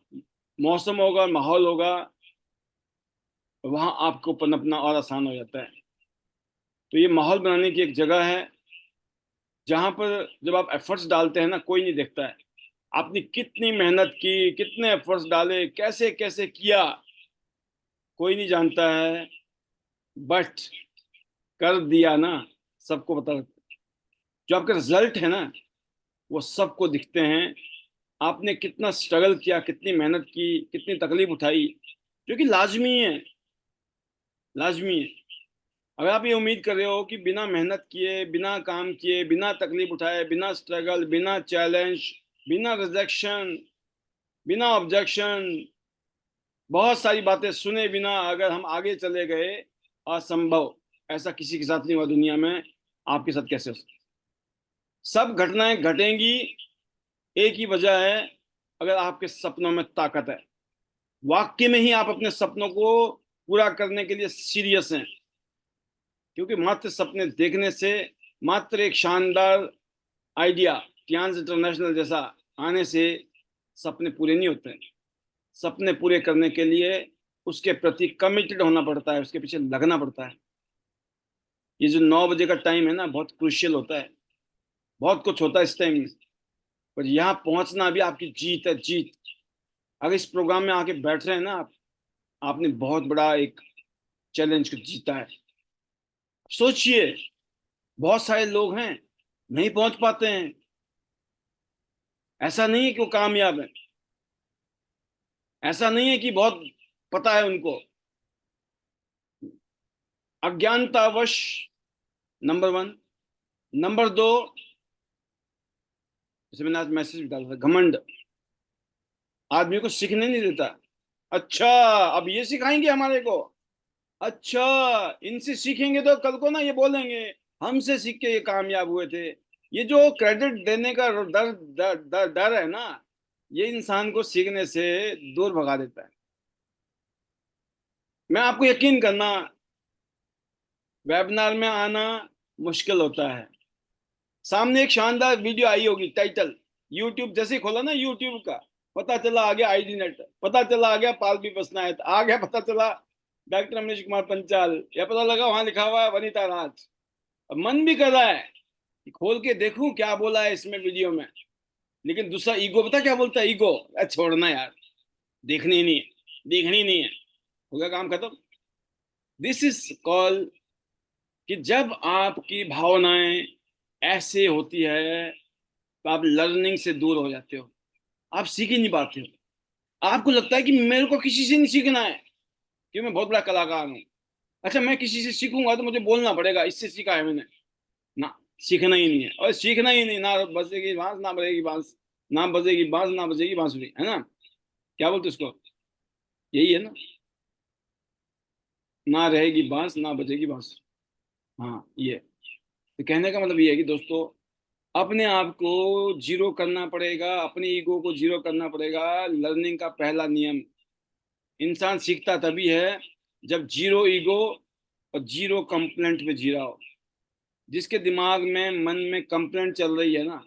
मौसम होगा, माहौल होगा, वहाँ आपको पनपना और आसान हो जाता है। तो ये माहौल बनाने की एक जगह है जहाँ पर जब आप एफर्ट्स डालते हैं ना, कोई नहीं देखता है आपने कितनी मेहनत की, कितने एफर्ट्स डाले, कैसे कैसे किया, कोई नहीं जानता है। बट कर दिया ना, सबको पता लगता है। जो आपके रिजल्ट है ना, वो सबको दिखते हैं। आपने कितना स्ट्रगल किया, कितनी मेहनत की, कितनी तकलीफ उठाई, जो कि लाजमी है, लाजमी है। अगर आप ये उम्मीद कर रहे हो कि बिना मेहनत किए, बिना काम किए, बिना तकलीफ उठाए, बिना स्ट्रगल, बिना चैलेंज, बिना रिजेक्शन, बिना ऑब्जेक्शन, बहुत सारी बातें सुने बिना अगर हम आगे चले गए, असंभव। ऐसा किसी के साथ नहीं हुआ दुनिया में, आपके साथ कैसे हो सकता? सब घटनाएं घटेंगी, एक ही वजह है, अगर आपके सपनों में ताकत है, वाकई में ही आप अपने सपनों को पूरा करने के लिए सीरियस हैं। क्योंकि मात्र सपने देखने से, मात्र एक शानदार आइडिया टियान्स इंटरनेशनल जैसा आने से सपने पूरे नहीं होते हैं। सपने पूरे करने के लिए उसके प्रति कमिटेड होना पड़ता है, उसके पीछे लगना पड़ता है। ये जो 9 बजे का टाइम है ना, बहुत क्रूशियल होता है, बहुत कुछ होता है इस टाइम में, पर यहाँ पहुंचना भी आपकी जीत है, जीत। अगर इस प्रोग्राम में आके बैठ रहे हैं ना आप, आपने बहुत बड़ा एक चैलेंज को जीता है। सोचिए, बहुत सारे लोग हैं नहीं पहुंच पाते हैं। ऐसा नहीं है कि वो कामयाब है, ऐसा नहीं है कि बहुत पता है उनको। अज्ञानतावश, नंबर 1। नंबर 2, जैसे मैंने आज मैसेज भी डाला था, घमंड आदमी को सीखने नहीं देता। अच्छा, अब ये सिखाएंगे हमारे को? अच्छा, इनसे सीखेंगे तो कल को ना ये बोलेंगे हमसे सीख के ये कामयाब हुए थे। ये जो क्रेडिट देने का डर है ना, ये इंसान को सीखने से दूर भगा देता है। मैं आपको यकीन करना, वेबिनार में आना मुश्किल होता है। सामने एक शानदार वीडियो आई होगी, टाइटल, यूट्यूब जैसे ही खोला ना, यूट्यूब का, पता चला आ गया आईडी नेट, पता चला आ गया पालवी बसनायत, आ गया पता चला डॉक्टर अमरीश कुमार पंचाल, या पता लगा वहां लिखा हुआ है वनीता राज। अब मन भी कर रहा है कि खोल के देखूं क्या बोला है इसमें वीडियो में, लेकिन दूसरा ईगो, पता क्या बोलता है ईगो, छोड़ना यार, देखनी ही नहीं है, देखनी ही नहीं है, हो गया काम खत्म। दिस इज कॉल कि जब आपकी भावनाएं ऐसे होती है तो आप लर्निंग से दूर हो जाते हो, आप सीख ही नहीं पाते हो। आपको लगता है कि मेरे को किसी से नहीं सीखना है, कि मैं बहुत बड़ा कलाकार हूँ। अच्छा, मैं किसी से सीखूंगा तो मुझे बोलना पड़ेगा इससे सीखा है मैंने, ना, सीखना ही नहीं है। और सीखना ही नहीं, ना बजेगी बांस ना बजेगी बांस, ना बजेगी बांस ना बजेगी बांसुरी, है ना? क्या बोलते उसको, यही है ना, ना रहेगी बांस ना बजेगी बांस। हाँ, ये तो कहने का मतलब ये है कि दोस्तों, अपने आप को जीरो करना पड़ेगा, अपनी ईगो को जीरो करना पड़ेगा। लर्निंग का पहला नियम, इंसान सीखता तभी है जब जीरो ईगो और जीरो कंप्लेंट में जी रहा हो। जिसके दिमाग में, मन में कंप्लेंट चल रही है ना,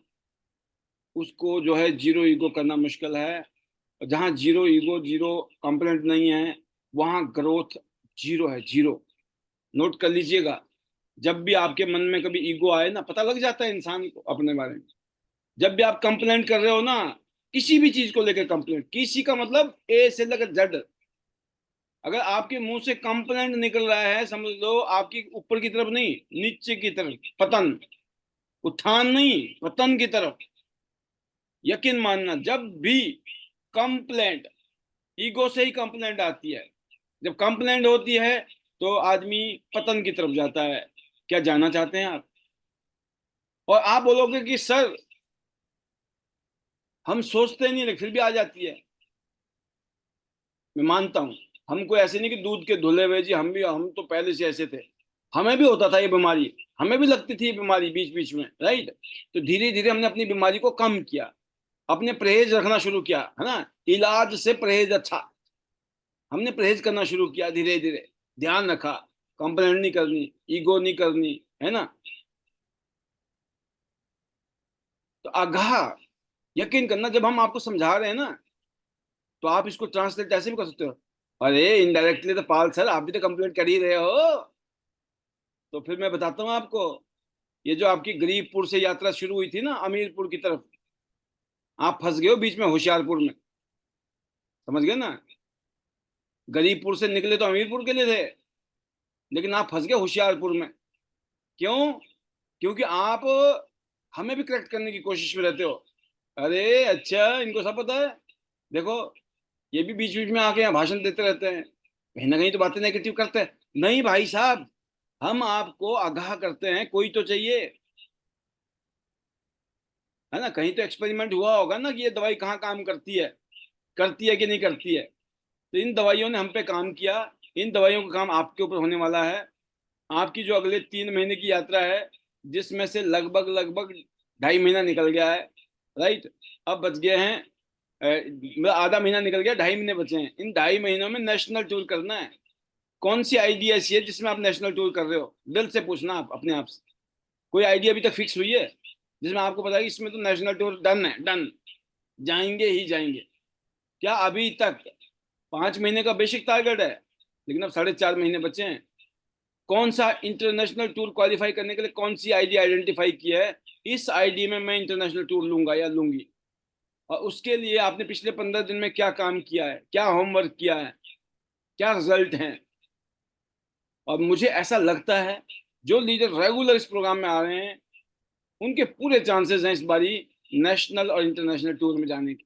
उसको जो है जीरो ईगो करना मुश्किल है। और जहाँ जीरो ईगो, जीरो कंप्लेंट नहीं है, वहाँ ग्रोथ जीरो है, जीरो। नोट कर लीजिएगा, जब भी आपके मन में कभी ईगो आए ना, पता लग जाता है इंसान को अपने बारे में। जब भी आप कंप्लेंट कर रहे हो ना, किसी भी चीज को लेकर कंप्लेंट, किसी का मतलब ए से लेकर जेड, अगर आपके मुंह से कंप्लेंट निकल रहा है, समझ लो आपकी ऊपर की तरफ नहीं, नीचे की तरफ पतन, उत्थान नहीं, पतन की तरफ। यकीन मानना, जब भी कंप्लेंट, ईगो से ही कंप्लेंट आती है। जब कंप्लेंट होती है तो आदमी पतन की तरफ जाता है। क्या जानना चाहते हैं आप? और आप बोलोगे कि सर हम सोचते नहीं, लेकिन फिर भी आ जाती है। मैं मानता हूं, हमको ऐसे नहीं कि दूध के धुले हुए जी, हम तो पहले से ऐसे थे। हमें भी होता था ये बीमारी, हमें भी लगती थी ये बीमारी बीच बीच में, राइट। तो धीरे धीरे हमने अपनी बीमारी को कम किया, अपने परहेज रखना शुरू किया, है ना। इलाज से परहेज अच्छा। हमने परहेज करना शुरू किया धीरे धीरे, ध्यान रखा, कंप्लेंट नहीं करनी, ईगो नहीं करनी, है ना। तो आगाह, यकीन करना, जब हम आपको समझा रहे हैं ना, तो आप इसको ट्रांसलेट ऐसे भी कर सकते हो। अरे इनडायरेक्टली तो पाल सर आप भी तो कंप्लेंट कर ही रहे हो। तो फिर मैं बताता हूँ आपको, ये जो आपकी गरीबपुर से यात्रा शुरू हुई थी ना अमीरपुर की तरफ, आप फंस गए हो बीच में होशियारपुर में, समझ गए ना। गरीबपुर से निकले तो अमीरपुर के लिए थे, लेकिन आप फंस गए होशियारपुर में। क्यों? क्योंकि आप हमें भी करेक्ट करने की कोशिश में रहते हो। अरे अच्छा, इनको सब पता है। देखो, ये भी बीच बीच में आके यहाँ भाषण देते रहते हैं, कहीं ना कहीं तो बातें नेगेटिव करते हैं। नहीं भाई साहब, हम आपको आगाह करते हैं, कोई तो चाहिए, है ना। कहीं तो एक्सपेरिमेंट हुआ होगा ना कि ये दवाई कहाँ काम करती है कि नहीं करती है। तो इन दवाइयों ने हम पे काम किया, इन दवाइयों का काम आपके ऊपर होने वाला है। आपकी जो अगले 3 महीने की यात्रा है, जिसमें से लगभग लगभग 2.5 महीना निकल गया है, राइट। अब बच गए हैं मतलब आधा महीना निकल गया, 2.5 महीने बचे हैं। इन 2.5 महीनों में नेशनल टूर करना है। कौन सी आइडिया ऐसी है जिसमें आप नेशनल टूर कर रहे हो? दिल से पूछना आप अपने आप से, कोई आइडिया अभी तक फिक्स हुई है जिसमें आपको पता है कि इसमें तो नेशनल टूर डन है, डन, जाएंगे ही जाएंगे? क्या अभी तक 5 महीने का बेसिक टारगेट है, लेकिन अब 4.5 महीने बचे हैं। कौन सा इंटरनेशनल टूर क्वालिफाई करने के लिए कौन सी आईडी आइडेंटिफाई किया है, इस आईडी में मैं इंटरनेशनल टूर लूंगा या लूंगी। और उसके लिए आपने पिछले 15 दिन में क्या काम किया है, क्या होमवर्क किया है, क्या रिजल्ट हैं। और मुझे ऐसा लगता है जो लीडर रेगुलर इस प्रोग्राम में आ रहे हैं, उनके पूरे चांसेस हैं इस बारी नेशनल और इंटरनेशनल टूर में जाने के।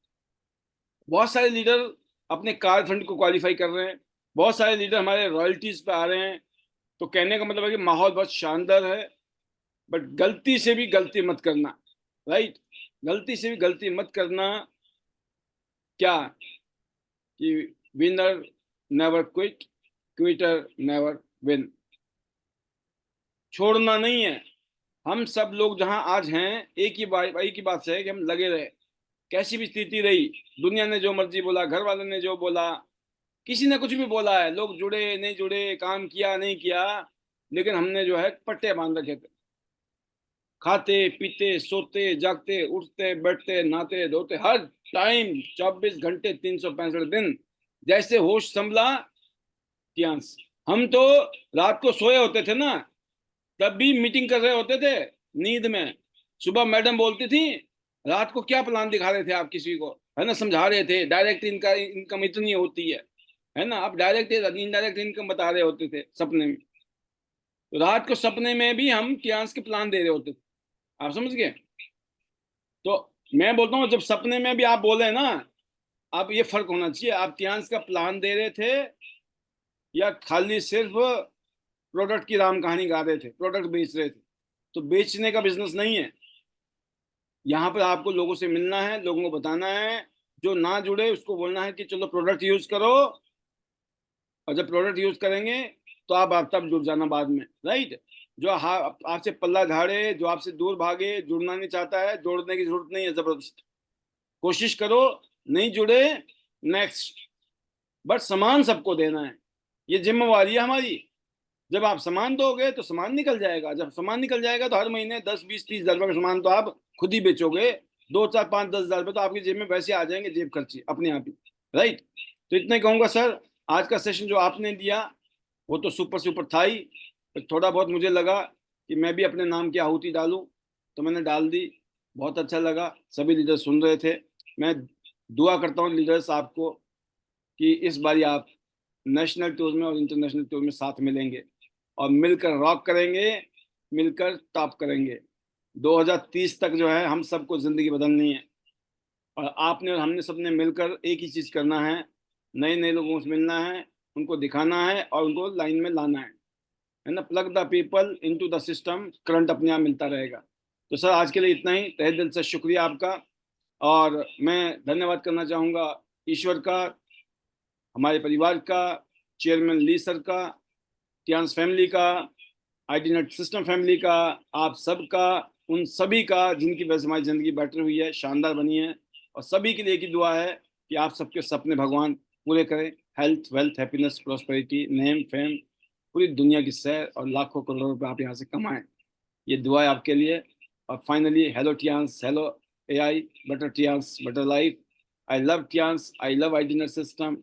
बहुत सारे लीडर अपने कार फंड को क्वालिफाई कर रहे हैं, बहुत सारे लीडर हमारे रॉयल्टीज पे आ रहे हैं। तो कहने का मतलब है कि माहौल बहुत शानदार है। बट गलती से भी गलती मत करना, राइट। गलती से भी गलती मत करना। क्या? कि winner never quit, Quetta never win. छोड़ना नहीं है। हम सब लोग जहां आज हैं, एक ही बात है कि हम लगे रहे, कैसी भी स्थिति रही। दुनिया ने जो मर्जी बोला, घर वालों ने जो बोला, किसी ने कुछ भी बोला है, लोग जुड़े नहीं जुड़े, काम किया नहीं किया, लेकिन हमने जो है पट्टे बांध रखे थे। खाते पीते सोते जागते उठते बैठते नहाते धोते, हर टाइम 24 घंटे 365 दिन, जैसे होश संभला त्यांश। हम तो रात को सोए होते थे ना, तब भी मीटिंग कर रहे होते थे नींद में। सुबह मैडम बोलती थी, रात को क्या प्लान दिखा रहे थे आप किसी को, है ना, समझा रहे थे डायरेक्ट इनकम इतनी होती है ना। आप डायरेक्ट इनडायरेक्ट इनकम बता रहे होते थे सपने में। तो रात को सपने में भी हम त्यांश के प्लान दे रहे होते थे, आप समझ गए। तो मैं बोलता हूँ, जब सपने में भी आप बोले ना, आप ये फर्क होना चाहिए, आप त्यांश का प्लान दे रहे थे या खाली सिर्फ प्रोडक्ट की राम कहानी गा रहे थे, प्रोडक्ट बेच रहे थे। तो बेचने का बिजनेस नहीं है। यहाँ पर आपको लोगों से मिलना है, लोगों को बताना है। जो ना जुड़े उसको बोलना है कि चलो प्रोडक्ट यूज करो, और जब प्रोडक्ट यूज करेंगे तो आप तब जुड़ जाना बाद में, राइट। जो आपसे पल्ला झाड़े, जो आपसे दूर भागे, जुड़ना नहीं चाहता है, जोड़ने की जरूरत नहीं है, जबरदस्त कोशिश करो, नहीं जुड़े, नेक्स्ट। बट सामान सबको देना है, ये जिम्मेवारी है हमारी। जब आप सामान दोगे तो सामान निकल जाएगा, जब सामान निकल जाएगा तो हर महीने 10 20 30 हज़ार रुपये का सामान तो आप खुद ही बेचोगे। 2 4 5 10 हज़ार रुपये तो आपकी जेब में वैसे आ जाएंगे, जेब खर्ची अपने आप ही, राइट। तो इतना ही कहूंगा सर, आज का सेशन जो आपने दिया वो तो सुपर सुपर था ही। थोड़ा बहुत मुझे लगा कि मैं भी अपने नाम की आहुति डालूं, तो मैंने डाल दी। बहुत अच्छा लगा, सभी लीडर सुन रहे थे। मैं दुआ करता हूँ लीडर्स आपको कि इस बारी आप नेशनल टूर में और इंटरनेशनल टूर में साथ मिलेंगे और मिलकर रॉक करेंगे, मिलकर टॉप करेंगे। 2030 तक जो है हम सबको जिंदगी बदलनी है, और आपने और हमने सबने मिलकर एक ही चीज करना है, नए नए लोगों से मिलना है, उनको दिखाना है और उनको लाइन में लाना है ना। Plug the people into the system, current अपने आप मिलता रहेगा। तो सर आज के लिए इतना ही, तहे दिल से शुक्रिया आपका। और मैं धन्यवाद करना चाहूँगा ईश्वर का, हमारे परिवार का, चेयरमैन ली सर का, टियांस फैमिली का, आईटी नेट सिस्टम फैमिली का, आप सबका, उन सभी का जिनकी वजह से हमारी ज़िंदगी बेटर हुई है, शानदार बनी है। और सभी के लिए एक ही दुआ है कि आप सबके सपने भगवान पूरे करें। Health, wealth, happiness, prosperity, name, fame, पूरी दुनिया की सैर और लाखों करोड़ों रुपए आप यहाँ से कमाएं। ये दुआ है आपके लिए। और finally, hello Tiens, hello AI, better Tiens, better life. I love Tiens, I love IT system.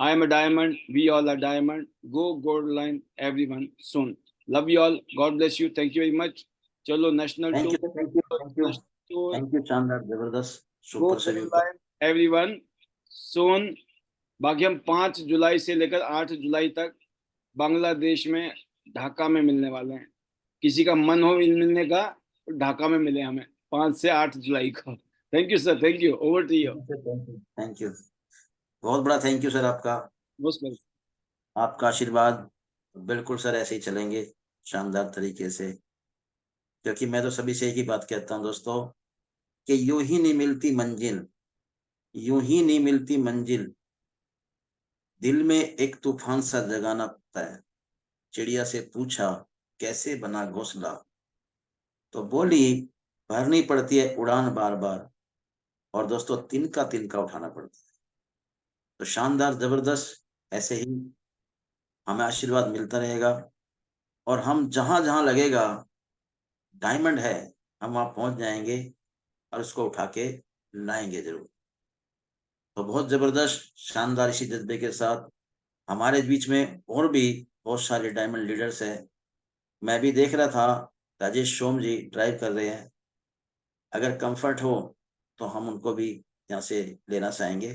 I am a diamond, we all are diamond. Go gold line everyone soon. Love you all. God bless you. Thank you very much. चलो national thank tour, you, thank you, thank you, national tour, thank you. शानदार, जबरदस्त, गो super से भी gold ऊपर। Line everyone सोन। बाकी हम 5 जुलाई से लेकर 8 जुलाई तक बांग्लादेश में ढाका में मिलने वाले हैं। किसी का मन हो मिलने का तो ढाका में मिले हमें 5 से 8 जुलाई को। Thank you sir, thank you, over to you. Thank you, thank you, बहुत बड़ा थैंक यू सर आपका। Most welcome. आपका आशीर्वाद बिल्कुल सर ऐसे ही चलेंगे, शानदार तरीके से। क्योंकि मैं तो सभी से एक ही बात कहता हूँ दोस्तों, कि यूं ही नहीं मिलती मंजिल, यूं ही नहीं मिलती मंजिल, दिल में एक तूफान सा जगाना पड़ता है। चिड़िया से पूछा कैसे बना घोंसला, तो बोली भरनी पड़ती है उड़ान बार बार, और दोस्तों तिनका तिनका उठाना पड़ता है। तो शानदार, जबरदस्त, ऐसे ही हमें आशीर्वाद मिलता रहेगा। और हम जहां जहां लगेगा डायमंड है, हम वहां पहुंच जाएंगे और उसको उठा के लाएंगे जरूर। तो बहुत जबरदस्त, शानदार, इसी जज्बे के साथ हमारे बीच में और भी बहुत सारे डायमंड लीडर्स हैं। मैं भी देख रहा था, राजेश सोम जी ड्राइव कर रहे हैं। अगर कंफर्ट हो तो हम उनको भी यहाँ से लेना चाहेंगे।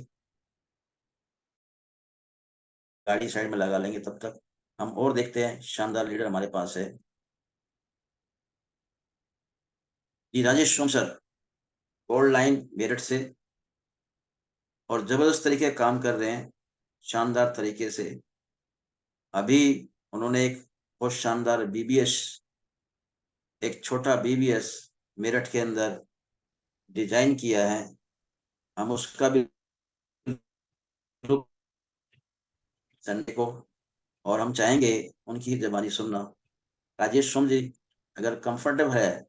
गाड़ी साइड में लगा लेंगे, तब तक हम और देखते हैं। शानदार लीडर हमारे पास है जी, राजेश सोम सर, गोल्ड लाइन मेरठ से, और जबरदस्त तरीके काम कर रहे हैं, शानदार तरीके से। अभी उन्होंने एक बहुत शानदार बीबीएस, एक छोटा बीबीएस मेरठ के अंदर डिजाइन किया है। हम उसका भी संडे को, और हम चाहेंगे उनकी जबानी सुनना। राजेश सोम जी, अगर कंफर्टेबल है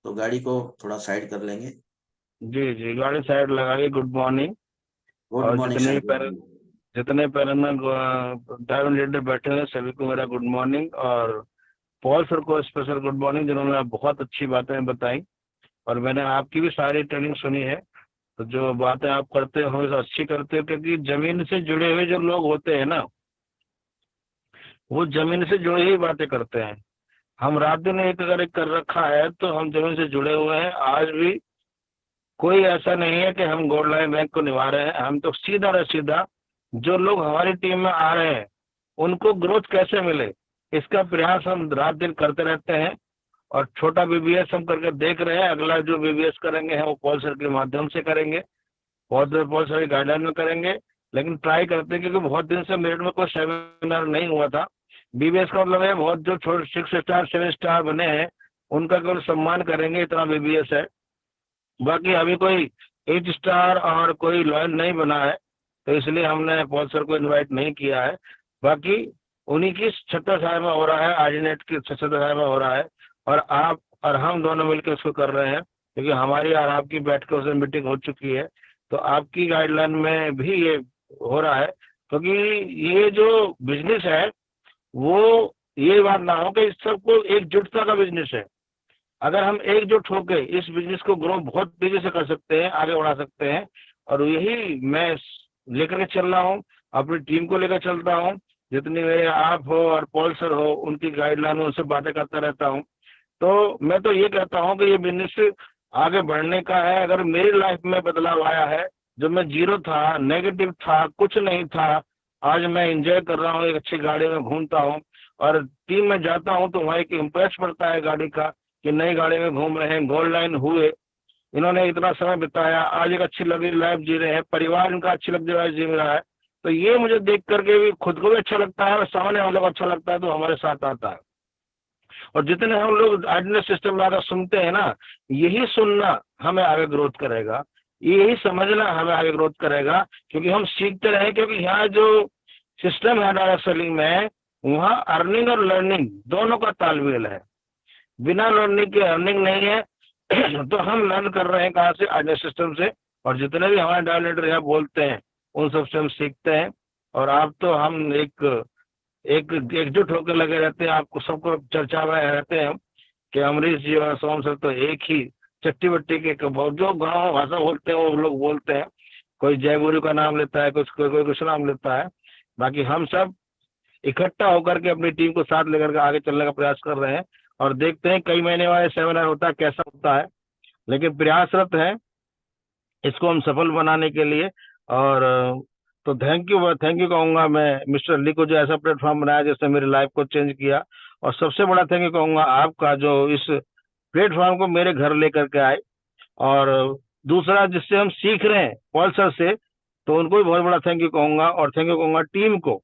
तो गाड़ी को थोड़ा साइड कर लेंगे। जी जी, गाड़ी साइड लगाइए। Good morning. गुड और मॉर्निंग सर, गुड मॉर्निंग। जितने पैनल में ड्राइवर लीडर बैठे हैं सभी को मेरा गुड मॉर्निंग। और पॉल सर को स्पेशल गुड मॉर्निंग, जिन्होंने बहुत अच्छी बातें बताई। और मैंने आपकी भी सारी ट्रेनिंग सुनी है। तो जो बातें आप करते हो तो अच्छी करते हो, क्योंकि जमीन से जुड़े हुए जो लोग होते हैं ना, वो जमीन से जुड़ी हुई बातें करते हैं। हम रात दिन एक अगर एक कर रखा है तो हम जमीन से जुड़े हुए हैं। आज भी कोई ऐसा नहीं है कि हम गोल्ड लाइन बैंक को निभा रहे हैं। हम तो सीधा सीधा जो लोग हमारी टीम में आ रहे हैं उनको ग्रोथ कैसे मिले, इसका प्रयास हम रात दिन करते रहते हैं। और छोटा बीबीएस हम करके देख रहे हैं। अगला जो बीबीएस करेंगे हम वो पॉल सर के माध्यम से करेंगे, पॉल सर की गाइडलाइन में करेंगे। लेकिन ट्राई करते हैं, क्योंकि बहुत दिन से मेरठ में कोई सेमिनार नहीं हुआ था। बीबीएस का मतलब है बहुत जो 6 स्टार 7 स्टार बने हैं उनका केवल सम्मान करेंगे, इतना बीबीएस है। बाकी अभी कोई 8 स्टार और कोई लॉयल नहीं बना है, तो इसलिए हमने पॉल सर को इनवाइट नहीं किया है। बाकी उन्हीं की छत्रछाया में हो रहा है, आईनेट की छत्रछाया में हो रहा है। और आप और हम दोनों मिलकर उसको कर रहे हैं, क्योंकि हमारी और आपकी बैठ के उसमें मीटिंग हो चुकी है। तो आपकी गाइडलाइन में भी ये हो रहा है, क्योंकि ये जो बिजनेस है वो, ये बात ना हो कि इस सबको एकजुटता का बिजनेस है। अगर हम एकजुट होकर इस बिजनेस को ग्रो बहुत तेजी से कर सकते हैं, आगे बढ़ा सकते हैं। और यही मैं लेकर के चल रहा हूँ, अपनी टीम को लेकर चलता हूँ। जितनी मेरे आप हो और पॉल सर हो, उनकी गाइडलाइन में उनसे बातें करता रहता हूँ। तो मैं तो ये कहता हूँ कि ये बिजनेस आगे बढ़ने का है। अगर मेरी लाइफ में बदलाव आया है, जो मैं जीरो था, नेगेटिव था, कुछ नहीं था, आज मैं एंजॉय कर रहा हूँ, एक अच्छी गाड़ी में घूमता हूँ। और टीम में जाता हूँ तो वहाँ एक इम्प्रेस पड़ता है गाड़ी का, कि नई गाड़ी में घूम रहे हैं, गोल्ड लाइन हुए, इन्होंने इतना समय बिताया, आज एक अच्छी लग्जरी लाइफ जी रहे हैं, परिवार इनका अच्छी लग्जरी लाइफ जी रहा है। तो ये मुझे देख करके भी खुद को भी अच्छा लगता है और सामने वालों को अच्छा लगता है, तो हमारे साथ आता है। और जितने हम लोग अटेंडेंस सिस्टम ज्यादा सुनते हैं ना, यही सुनना हमें आगे ग्रोथ करेगा, यही समझना हमें आगे ग्रोथ करेगा, क्योंकि हम सीखते रहे। क्योंकि यहाँ जो सिस्टम है डायरेक्ट सेलिंग में, वहाँ अर्निंग और लर्निंग दोनों का तालमेल है। बिना लर्निंग के अर्निंग नहीं है। तो हम लर्न कर रहे हैं कहाँ से? अटेंडेंस सिस्टम से। और जितने भी हमारे डायरेक्टर यहाँ बोलते हैं उन सबसे हम सीखते हैं। और आप तो हम एक एकजुट होकर लगे रहते हैं, आपको सबको चर्चा में रहते हैं कि अमरीश जी और सोम सर तो एक ही चट्टी बट्टी के जो गाँव भाषा बोलते हैं वो लोग बोलते हैं। कोई जय गुरु का नाम लेता है, कोई कुछ नाम लेता है। बाकी हम सब इकट्ठा होकर के अपनी टीम को साथ लेकर के आगे चलने का प्रयास कर रहे हैं। और देखते हैं कई महीने वाले सेमिनार होता है कैसा होता है, लेकिन प्रयासरत है इसको हम सफल बनाने के लिए। और तो थैंक यू कहूंगा मैं मिस्टर अली को, जो ऐसा प्लेटफॉर्म बनाया जिसने मेरी लाइफ को चेंज किया। और सबसे बड़ा थैंक यू कहूंगा आपका, जो इस प्लेटफॉर्म को मेरे घर लेकर के आए। और दूसरा जिससे हम सीख रहे हैं पॉल सर से, तो उनको भी बहुत बड़ा थैंक यू कहूंगा। और थैंक यू कहूंगा टीम को,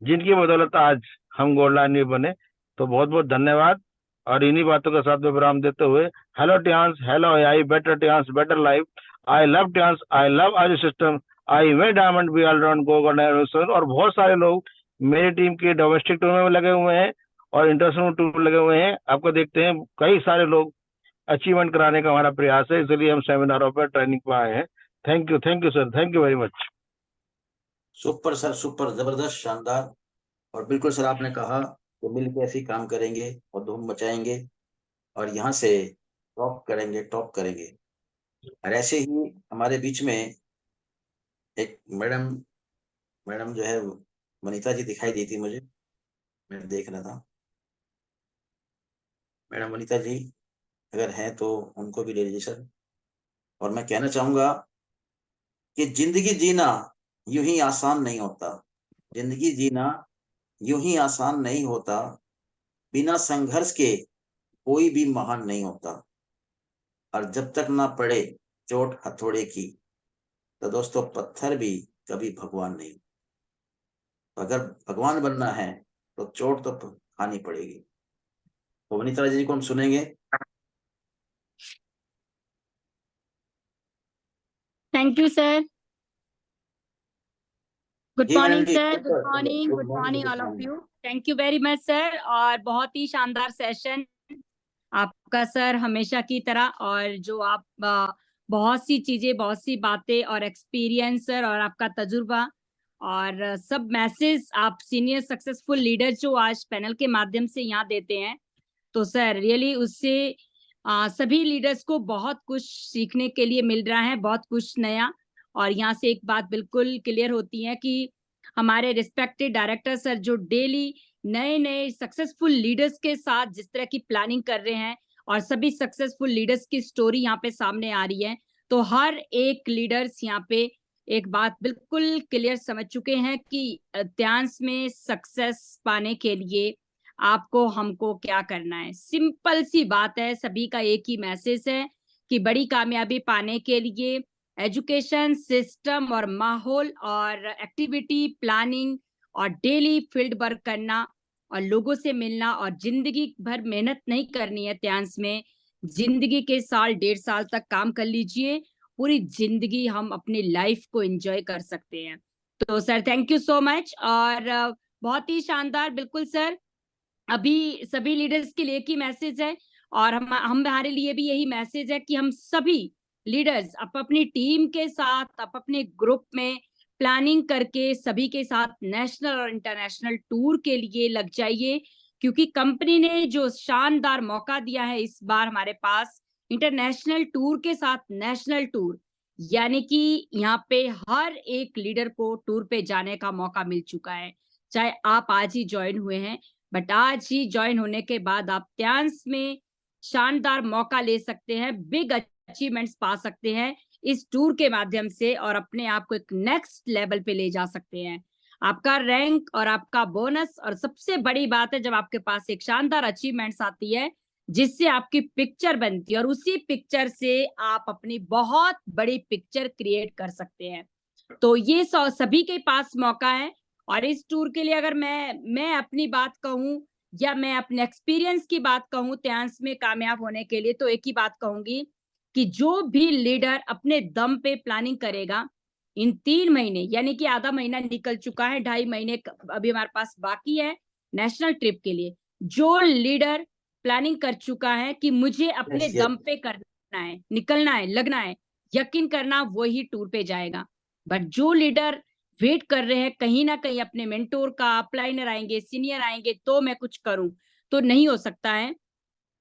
जिनकी बदौलत आज हम गोल्ड नहीं बने। तो बहुत बहुत धन्यवाद। और इन्हीं बातों के साथ में विराम देते हुए, hello Tiens, hello AI, better Tiens, better life, I love Tiens, I love आज system, I way diamond be all round go gold. और बहुत सारे लोग मेरी टीम के डोमेस्टिक टूर में लगे हुए हैं और इंटरनेशनल टूर लगे हुए हैं। आपको देखते हैं कई सारे लोग अचीवमेंट कराने का हमारा प्रयास है, इसलिए हम सेमिनारों पर ट्रेनिंग पर आए हैं। Thank you sir, thank you very much. Super sir, super, जबरदस्त, शानदार। और बिल्कुल सर, आपने कहा कि मिलकर ऐसे ही काम करेंगे और धूम मचाएंगे और यहाँ से टॉप करेंगे। और ऐसे ही हमारे बीच में एक मैडम जो है वनीता जी दिखाई दी थी मुझे, मैं देख रहा था। मैडम वनीता जी अगर हैं तो उनको भी ले लीजिए सर। और मैं कहना चाहूंगा कि जिंदगी जीना यूं ही आसान नहीं होता। जिंदगी जीना यूं ही आसान नहीं होता। बिना संघर्ष के कोई भी महान नहीं होता। और जब तक ना पड़े चोट हथौड़े की, तो दोस्तों पत्थर भी कभी भगवान नहीं। अगर भगवान बनना है तो चोट तो खानी पड़ेगी। तो वनीता जी को हम सुनेंगे। Thank you sir. गुड जी मैडम मॉर्निंग जी, sir, good good morning morning. All of you. Thank you very much sir. और बहुत ही शानदार सेशन आपका सर, हमेशा की तरह। और जो आप बहुत सी चीजें, बहुत सी बातें और एक्सपीरियंस सर, और आपका तजुर्बा और सब मैसेज आप सीनियर सक्सेसफुल लीडर जो आज पैनल के माध्यम से यहाँ देते हैं, तो सर रियली उससे सभी लीडर्स को बहुत कुछ सीखने के लिए मिल रहा है, बहुत कुछ नया। और यहाँ से एक बात बिल्कुल क्लियर होती है कि हमारे रिस्पेक्टेड डायरेक्टर सर जो डेली नए नए सक्सेसफुल लीडर्स के साथ जिस तरह की प्लानिंग कर रहे हैं, और सभी सक्सेसफुल लीडर्स की स्टोरी यहाँ पे सामने आ रही है, तो हर एक लीडर्स यहाँ पे एक बात बिल्कुल क्लियर समझ चुके हैं कि ध्यान में सक्सेस पाने के लिए आपको हमको क्या करना है। सिंपल सी बात है, सभी का एक ही मैसेज है कि बड़ी कामयाबी पाने के लिए एजुकेशन सिस्टम और माहौल और एक्टिविटी प्लानिंग और डेली फील्ड वर्क करना और लोगों से मिलना और जिंदगी भर मेहनत नहीं करनी है। त्यांस में जिंदगी के साल 1.5 साल तक काम कर लीजिए, पूरी जिंदगी हम अपनी लाइफ को एंजॉय कर सकते हैं। तो sir thank you so much. और बहुत ही शानदार, बिल्कुल सर, अभी सभी लीडर्स के लिए एक ही मैसेज है और हम हमारे लिए भी यही मैसेज है कि हम सभी लीडर्स अपनी टीम के साथ अपने ग्रुप में प्लानिंग करके सभी के साथ नेशनल और इंटरनेशनल टूर के लिए लग जाइए, क्योंकि कंपनी ने जो शानदार मौका दिया है इस बार हमारे पास इंटरनेशनल टूर के साथ नेशनल टूर, यानी कि यहाँ पे हर एक लीडर को टूर पे जाने का मौका मिल चुका है। चाहे आप आज ही ज्वाइन हुए हैं, बट आज ही ज्वाइन होने के बाद आप त्यांस में शानदार मौका ले सकते हैं, बिग अचीवमेंट्स पा सकते हैं इस टूर के माध्यम से और अपने आप को एक नेक्स्ट लेवल पे ले जा सकते हैं। आपका रैंक और आपका बोनस, और सबसे बड़ी बात है जब आपके पास एक शानदार अचीवमेंट्स आती है जिससे आपकी पिक्चर बनती है और उसी पिक्चर से आप अपनी बहुत बड़ी पिक्चर क्रिएट कर सकते हैं। तो ये सभी के पास मौका है। और इस टूर के लिए अगर मैं अपनी बात कहूं या मैं अपने एक्सपीरियंस की बात कहूँ त्यांश में कामयाब होने के लिए, तो एक ही बात कहूंगी कि जो भी लीडर अपने दम पे प्लानिंग करेगा, इन 3 महीने यानी कि आधा महीना निकल चुका है, 2.5 महीने अभी हमारे पास बाकी है नेशनल ट्रिप के लिए। जो लीडर प्लानिंग कर चुका है कि मुझे अपने यस, यस। दम पे करना है, निकलना है, लगना है, यकीन करना वही टूर पे जाएगा। बट जो लीडर वेट कर रहे हैं कहीं ना कहीं अपने मेंटोर का, अपलाइनर आएंगे, सीनियर आएंगे तो मैं कुछ करूं, तो नहीं हो सकता है,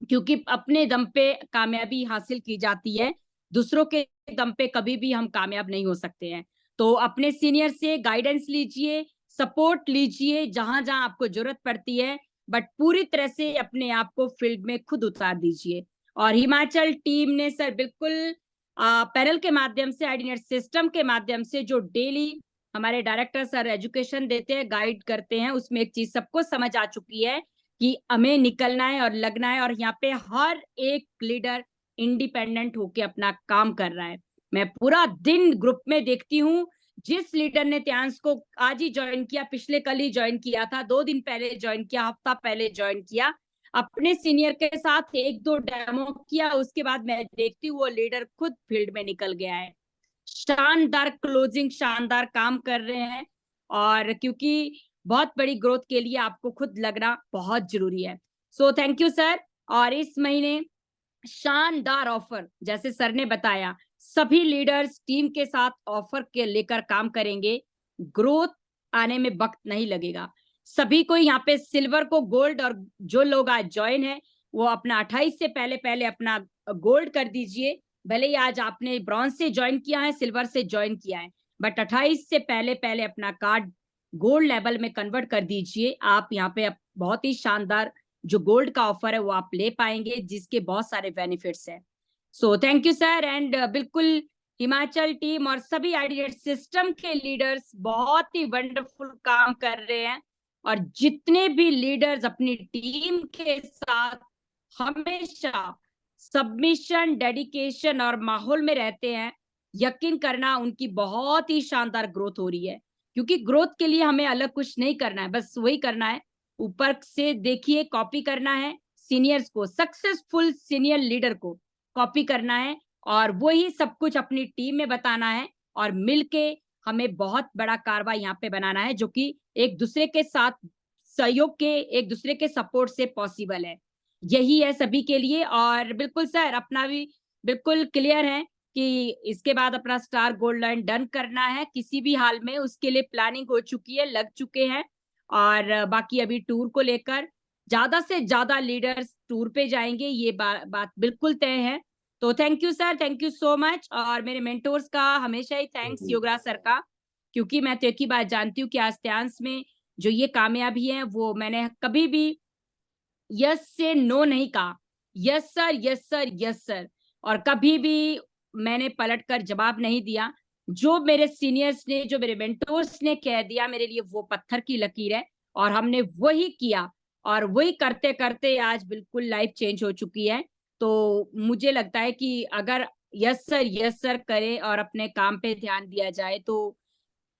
क्योंकि अपने दम पे कामयाबी हासिल की जाती है, दूसरों के दम पे कभी भी हम कामयाब नहीं हो सकते हैं। तो अपने सीनियर से गाइडेंस लीजिए, सपोर्ट लीजिए जहां जहां आपको जरूरत पड़ती है, बट पूरी तरह से अपने आप को फील्ड में खुद उतार दीजिए। और हिमाचल टीम ने सर बिल्कुल पैनल के माध्यम से, आईडीनेट सिस्टम के माध्यम से जो डेली हमारे डायरेक्टर सर एजुकेशन देते हैं, गाइड करते हैं, उसमें एक चीज सबको समझ आ चुकी है कि हमें निकलना है और लगना है, और यहाँ पे हर एक लीडर इंडिपेंडेंट होके अपना काम कर रहा है। मैं पूरा दिन ग्रुप में देखती हूँ, जिस लीडर ने त्यांश को आज ही ज्वाइन किया, पिछले कल ही ज्वाइन किया था, 2 दिन पहले ज्वाइन किया, हफ्ता पहले ज्वाइन किया, अपने सीनियर के साथ 1-2 डेमो किया, उसके बाद मैं देखती हूँ वो लीडर खुद फील्ड में निकल गया है। शानदार क्लोजिंग, शानदार काम कर रहे हैं, और क्योंकि बहुत बड़ी ग्रोथ के लिए आपको खुद लगना बहुत जरूरी है। So thank you sir. और इस महीने शानदार ऑफर, जैसे सर ने बताया, सभी लीडर्स टीम के साथ ऑफर के लेकर काम करेंगे, ग्रोथ आने में वक्त नहीं लगेगा। सभी को यहाँ पे सिल्वर को गोल्ड, और जो लोग आज ज्वाइन है वो अपना 28 से पहले पहले अपना गोल्ड कर दीजिए। भले ही आज आपने ब्रॉन्ज से ज्वाइन किया है, सिल्वर से ज्वाइन किया है, बट 28 से पहले पहले अपना कार्ड गोल्ड लेवल में कन्वर्ट कर दीजिए। आप यहाँ पे बहुत ही शानदार जो गोल्ड का ऑफर है वो आप ले पाएंगे, जिसके बहुत सारे बेनिफिट्स हैं। So thank you sir. And बिल्कुल हिमाचल टीम और सभी आईडीनेट सिस्टम के लीडर्स बहुत ही वंडरफुल काम कर रहे हैं, और जितने भी लीडर्स अपनी टीम के साथ हमेशा सबमिशन, डेडिकेशन और माहौल में रहते हैं, यकीन करना उनकी बहुत ही शानदार ग्रोथ हो रही है। क्योंकि ग्रोथ के लिए हमें अलग कुछ नहीं करना है, बस वही करना है, ऊपर से देखिए कॉपी करना है, सीनियर्स को, सक्सेसफुल सीनियर लीडर को कॉपी करना है, और वही सब कुछ अपनी टीम में बताना है, और मिलके हमें बहुत बड़ा कारवा यहाँ पे बनाना है, जो कि एक दूसरे के साथ सहयोग के, एक दूसरे के सपोर्ट से पॉसिबल है। यही है सभी के लिए। और बिल्कुल सर, अपना भी बिल्कुल क्लियर है कि इसके बाद अपना स्टार गोल्ड लाइन डन करना है किसी भी हाल में, उसके लिए प्लानिंग हो चुकी है, लग चुके हैं, और बाकी अभी टूर को लेकर ज्यादा से ज्यादा लीडर्स टूर पे जाएंगे, ये बात बिल्कुल तय है। तो thank you sir, thank you so much. और मेरे मेंटोर्स का हमेशा ही थैंक्स, योगराज सर का, क्योंकि मैं तो एक ही बात जानती हूँ कि आज त्यांश में जो ये कामयाबी है, वो मैंने कभी भी यस से नो नहीं कहा, yes sir, yes sir, yes sir, और कभी भी मैंने पलट कर जवाब नहीं दिया। जो मेरे सीनियर्स ने, जो मेरे मेंटोर्स ने कह दिया मेरे लिए, वो पत्थर की लकीर है, और हमने वही किया, और वही करते करते आज बिल्कुल लाइफ चेंज हो चुकी है। तो मुझे लगता है कि अगर यस सर करें और अपने काम पे ध्यान दिया जाए, तो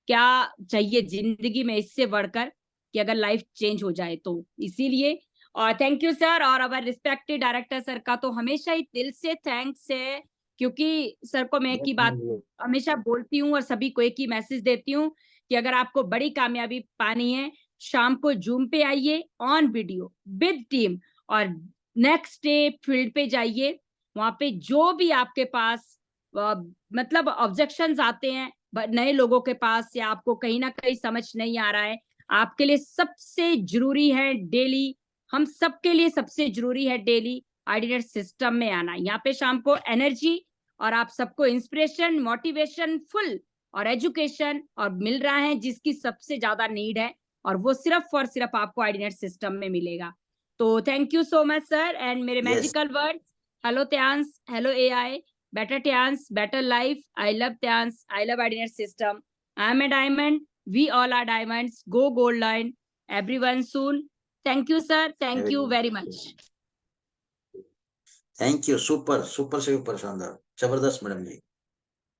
क्या चाहिए जिंदगी में इससे बढ़कर, कि अगर लाइफ चेंज हो जाए तो। इसीलिए और थैंक यू सर। और अवर रिस्पेक्टेड डायरेक्टर सर का तो हमेशा ही दिल से थैंक्स है, क्योंकि सर को मैं एक ही बात हमेशा बोलती हूँ और सभी को एक ही मैसेज देती हूँ कि अगर आपको बड़ी कामयाबी पानी है, शाम को जूम पे आइए, ऑन वीडियो विद टीम, और नेक्स्ट डे फील्ड पे जाइए। वहां पे जो भी आपके पास मतलब ऑब्जेक्शंस आते हैं नए लोगों के पास, या आपको कहीं ना कहीं समझ नहीं आ रहा है, आपके लिए सबसे जरूरी है डेली, हम सबके लिए सबसे जरूरी है डेली आईडीनेट सिस्टम में आना। यहाँ पे शाम को एनर्जी और आप सबको इंस्पिरेशन, मोटिवेशन फुल और एजुकेशन और मिल रहा है, जिसकी सबसे ज्यादा नीड है, और वो सिर्फ और सिर्फ आपको आईडीनेट सिस्टम में मिलेगा। तो thank you so much sir. And मेरे yes. Magical words, hello Tiens, hello AI, better Tyans, better life. I love Tyans. I love Idenet System. I'm a diamond. We all are diamonds. Go gold line. Everyone soon. Thank you, sir. Thank you very much. Thank you. Super super से ऊपर शानदार, जबरदस्त madam जी।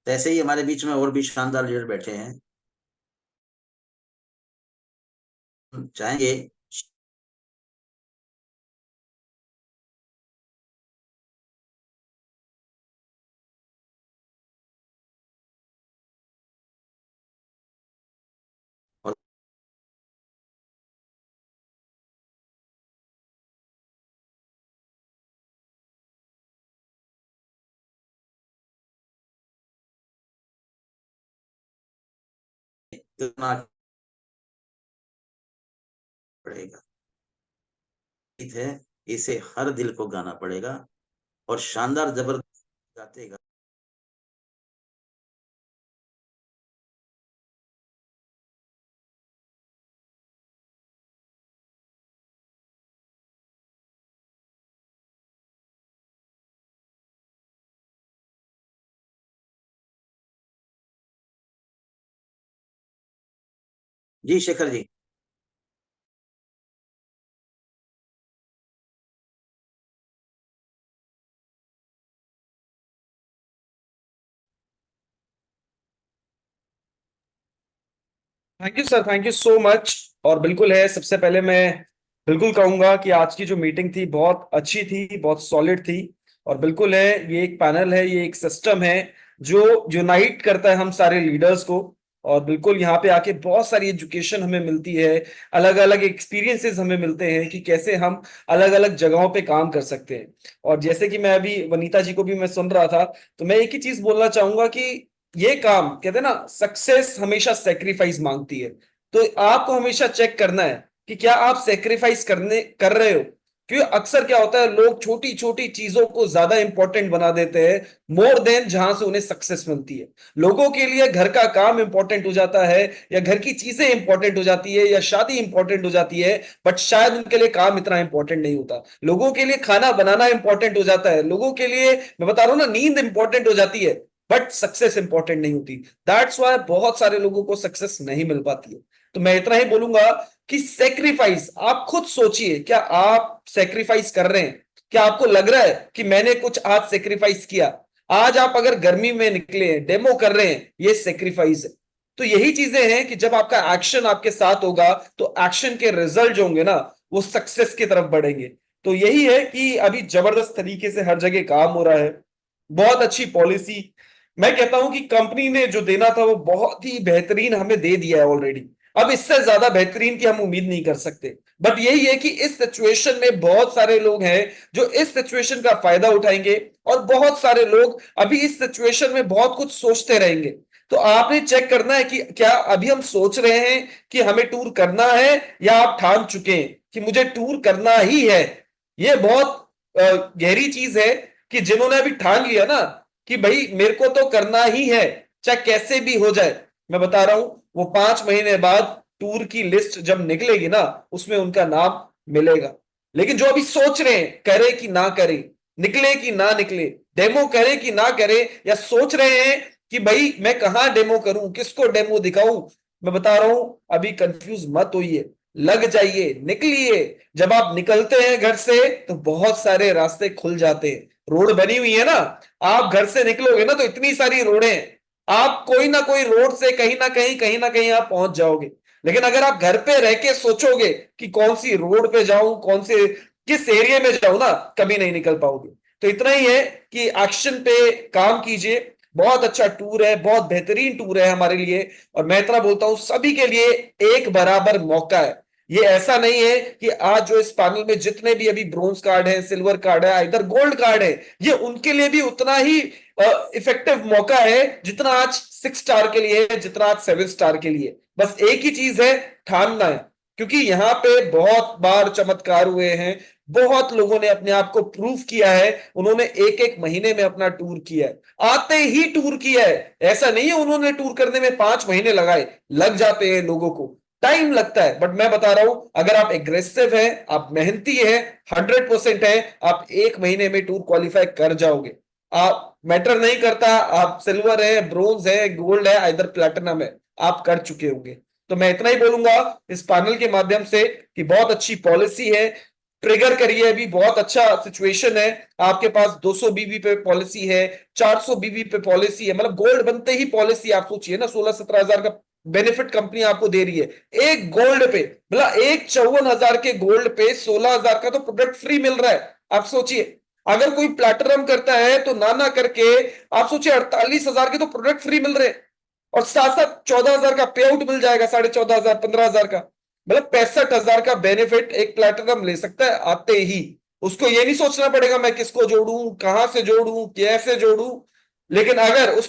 ऐसे ही हमारे बीच में और भी शानदार लीडर बैठे हैं, चाहेंगे इतना पड़ेगा, गीत है, इसे हर दिल को गाना पड़ेगा और शानदार जबरदस्त गाते गा जी Shekhar ji. Thank you sir, thank you so much. और बिल्कुल है, सबसे पहले मैं बिल्कुल कहूंगा कि आज की जो मीटिंग थी बहुत अच्छी थी, बहुत सॉलिड थी। और बिल्कुल है, ये एक पैनल है, ये एक सिस्टम है जो यूनाइट करता है हम सारे लीडर्स को। और बिल्कुल यहाँ पे आके बहुत सारी एजुकेशन हमें मिलती है, अलग अलग एक्सपीरियंसेस हमें मिलते हैं कि कैसे हम अलग अलग जगहों पे काम कर सकते हैं। और जैसे कि मैं अभी वनीता जी को भी मैं सुन रहा था, तो मैं एक ही चीज बोलना चाहूंगा कि ये काम कहते हैं ना, सक्सेस हमेशा सेक्रीफाइस मांगती है। तो आपको हमेशा चेक करना है कि क्या आप सेक्रीफाइस कर रहे हो। क्योंकि अक्सर क्या होता है, लोग छोटी छोटी चीजों को ज्यादा इंपॉर्टेंट बना देते हैं मोर देन जहां से उन्हें सक्सेस मिलती है। लोगों के लिए घर का काम इंपॉर्टेंट हो जाता है, या घर की चीजें इंपॉर्टेंट हो जाती है, या शादी इंपॉर्टेंट हो जाती है, बट शायद उनके लिए काम इतना इंपॉर्टेंट नहीं होता। लोगों के लिए खाना बनाना इंपॉर्टेंट हो जाता है, लोगों के लिए मैं बता रहा हूं ना, नींद इंपॉर्टेंट हो जाती है, बट सक्सेस इंपॉर्टेंट नहीं होती। दैट्स वाई बहुत सारे लोगों को सक्सेस नहीं मिल पाती है। तो मैं इतना ही बोलूंगा कि सेक्रीफाइस आप खुद सोचिए, क्या आप सेक्रीफाइस कर रहे हैं? क्या आपको लग रहा है कि मैंने कुछ आज सेक्रीफाइस किया? आज आप अगर गर्मी में निकले हैं, डेमो कर रहे हैं, ये सेक्रीफाइस है। तो यही चीजें हैं कि जब आपका एक्शन आपके साथ होगा तो एक्शन के रिजल्ट जो होंगे ना, वो सक्सेस की तरफ बढ़ेंगे। तो यही है कि अभी जबरदस्त तरीके से हर जगह काम हो रहा है, बहुत अच्छी पॉलिसी। मैं कहता हूं कि कंपनी ने जो देना था वो बहुत ही बेहतरीन हमें दे दिया है ऑलरेडी। अब इससे ज्यादा बेहतरीन की हम उम्मीद नहीं कर सकते। बट यही है कि इस सिचुएशन में बहुत सारे लोग हैं जो इस सिचुएशन का फायदा उठाएंगे, और बहुत सारे लोग अभी इस सिचुएशन में बहुत कुछ सोचते रहेंगे। तो आपने चेक करना है कि क्या अभी हम सोच रहे हैं कि हमें टूर करना है, या आप ठान चुके हैं कि मुझे टूर करना ही है। ये बहुत गहरी चीज है कि जिन्होंने अभी ठान लिया ना कि भाई मेरे को तो करना ही है, चाहे कैसे भी हो जाए, मैं बता रहा हूं वो 5 महीने बाद टूर की लिस्ट जब निकलेगी ना, उसमें उनका नाम मिलेगा। लेकिन जो अभी सोच रहे हैं करे कि ना करे, निकले कि ना निकले, डेमो करे कि ना करे, या सोच रहे हैं कि भाई मैं कहां डेमो करूं, किसको डेमो दिखाऊं, मैं बता रहा हूं अभी कंफ्यूज मत होइए, लग जाइए, निकलिए। जब आप निकलते हैं घर से तो बहुत सारे रास्ते खुल जाते हैं, रोड बनी हुई है ना। आप घर से निकलोगे ना तो इतनी सारी रोडें, आप कोई ना कोई रोड से कहीं ना कहीं आप पहुंच जाओगे। लेकिन अगर आप घर पे रह के सोचोगे कि कौन सी रोड पे जाऊं, कौन से किस एरिया में जाऊं ना, कभी नहीं निकल पाओगे। तो इतना ही है कि एक्शन पे काम कीजिए। बहुत अच्छा टूर है, बहुत बेहतरीन टूर है हमारे लिए। और मैं इतना बोलता हूं सभी के लिए एक बराबर मौका है। ये ऐसा नहीं है कि आज जो इस पैनल में जितने भी अभी ब्रोंज कार्ड है, सिल्वर कार्ड है, इधर गोल्ड कार्ड है, ये उनके लिए भी उतना ही इफेक्टिव मौका है जितना आज 6 स्टार के लिए है, जितना आज 7 स्टार के लिए। बस एक ही चीज है, ठानना है। क्योंकि यहाँ पे बहुत बार चमत्कार हुए हैं, बहुत लोगों ने अपने आप को प्रूव किया है, उन्होंने एक एक महीने में अपना टूर किया है, आते ही टूर किया है। ऐसा नहीं है उन्होंने टूर करने में 5 महीने लगाए, लग जाते हैं, लोगों को टाइम लगता है। बट मैं बता रहा हूं अगर आप एग्रेसिव हैं, आप मेहनती हैं, 100% है, आप 1 महीने में टूर क्वालिफाई कर जाओगे। आप मैटर नहीं करता आप सिल्वर है, ब्रोंज है, गोल्ड है, इधर प्लैटिनम है, आप कर चुके होंगे। तो मैं इतना ही बोलूंगा इस पैनल के माध्यम से कि बहुत अच्छी पॉलिसी है, ट्रिगर करिए। अभी बहुत अच्छा सिचुएशन है, आपके पास 200 बीवी पे पॉलिसी है, 400 बीवी पे पॉलिसी है, मतलब गोल्ड बनते ही पॉलिसी। आप सोचिए ना, 16-17 हजार का बेनिफिट कंपनी आपको दे रही है एक गोल्ड पे, मतलब एक 54,000 के गोल्ड पे 16,000 का तो प्रोडक्ट फ्री मिल रहा है। आप सोचिए, अगर कोई प्लैटिनम करता है तो ना करके आप सोचिए 48,000 के तो प्रोडक्ट फ्री मिल रहे हैं, और साथ साथ 14,000 का पे आउट मिल जाएगा, 14,500 15,000 का, मतलब 65,000 का बेनिफिट एक प्लैटिनम ले सकता है आते ही। उसको ये नहीं सोचना पड़ेगा मैं किसको जोड़ूं, कहां से जोड़ूं, कैसे जोड़ूं। लेकिन अगर उस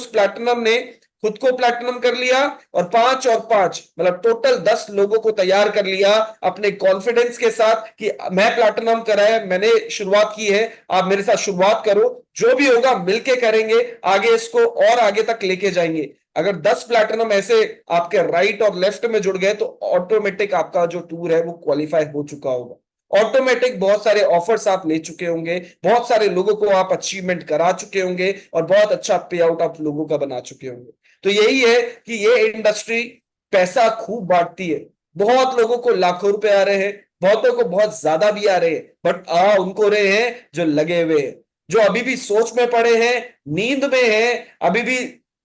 प्लैटिनम ने खुद को प्लैटिनम कर लिया और 5 और 5 मतलब टोटल 10 लोगों को तैयार कर लिया अपने कॉन्फिडेंस के साथ कि मैं प्लैटिनम करा है, मैंने शुरुआत की है, आप मेरे साथ शुरुआत करो, जो भी होगा मिलके करेंगे, आगे इसको और आगे तक लेके जाएंगे। अगर 10 प्लैटिनम ऐसे आपके राइट और लेफ्ट में जुड़ गए तो ऑटोमेटिक आपका जो टूर है वो क्वालिफाई हो चुका होगा। ऑटोमेटिक बहुत सारे ऑफर्स आप ले चुके होंगे, बहुत सारे लोगों को आप अचीवमेंट करा चुके होंगे और बहुत अच्छा पे आउट आप लोगों का बना चुके होंगे। तो यही है कि ये इंडस्ट्री पैसा खूब बांटती है। बहुत लोगों को लाखों रुपए आ रहे हैं, बहुतों को बहुत ज्यादा भी आ रहे हैं, बट आ उनको रहे हैं जो लगे हुए हैं, जो अभी भी सोच में पड़े हैं, नींद में हैं, अभी भी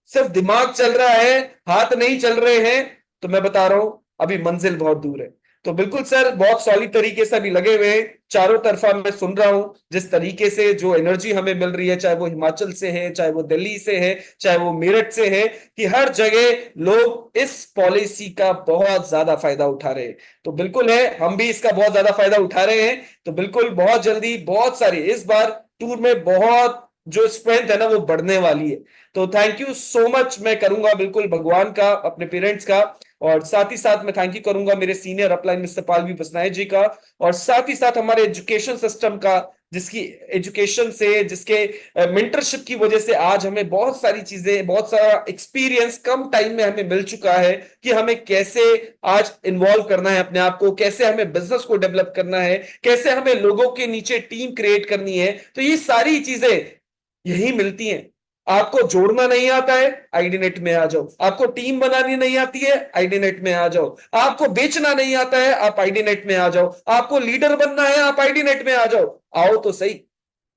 सिर्फ दिमाग चल रहा है, हाथ नहीं चल रहे हैं। तो मैं बता रहा हूं अभी मंजिल बहुत दूर है। तो बिल्कुल सर, बहुत सॉलिड तरीके से अभी लगे हुए हैं, चारों तरफा मैं सुन रहा हूं जिस तरीके से जो एनर्जी हमें मिल रही है, चाहे वो हिमाचल से है, चाहे वो दिल्ली से है, चाहे वो मेरठ से है, कि हर जगह लोग इस पॉलिसी का बहुत ज्यादा फायदा उठा रहे हैं। तो बिल्कुल है, हम भी इसका बहुत ज्यादा फायदा उठा रहे हैं। तो बिल्कुल बहुत जल्दी बहुत सारी इस बार टूर में बहुत जो स्ट्रेंथ है ना वो बढ़ने वाली है। तो थैंक यू सो मच मैं करूंगा बिल्कुल भगवान का, अपने पेरेंट्स का, और साथ ही साथ मैं थैंक यू करूंगा मेरे सीनियर अपलाइन मिस्टर पालवी बसनायक जी का, और साथ ही साथ हमारे एजुकेशन सिस्टम का, जिसकी एजुकेशन से, जिसके मेंटरशिप की वजह से आज हमें बहुत सारी चीजें, बहुत सारा एक्सपीरियंस कम टाइम में हमें मिल चुका है कि हमें कैसे आज इन्वॉल्व करना है अपने आप को, कैसे हमें बिजनेस को डेवलप करना है, कैसे हमें लोगों के नीचे टीम क्रिएट करनी है। तो ये सारी चीजें यही मिलती हैं। आपको जोड़ना नहीं आता है, आईडीनेट में आ जाओ। आपको टीम बनानी नहीं आती है, आईडीनेट में आ जाओ। आपको बेचना नहीं आता है, आप आईडीनेट में आ जाओ। आपको लीडर बनना है, आप आईडीनेट में आ जाओ। आओ तो सही,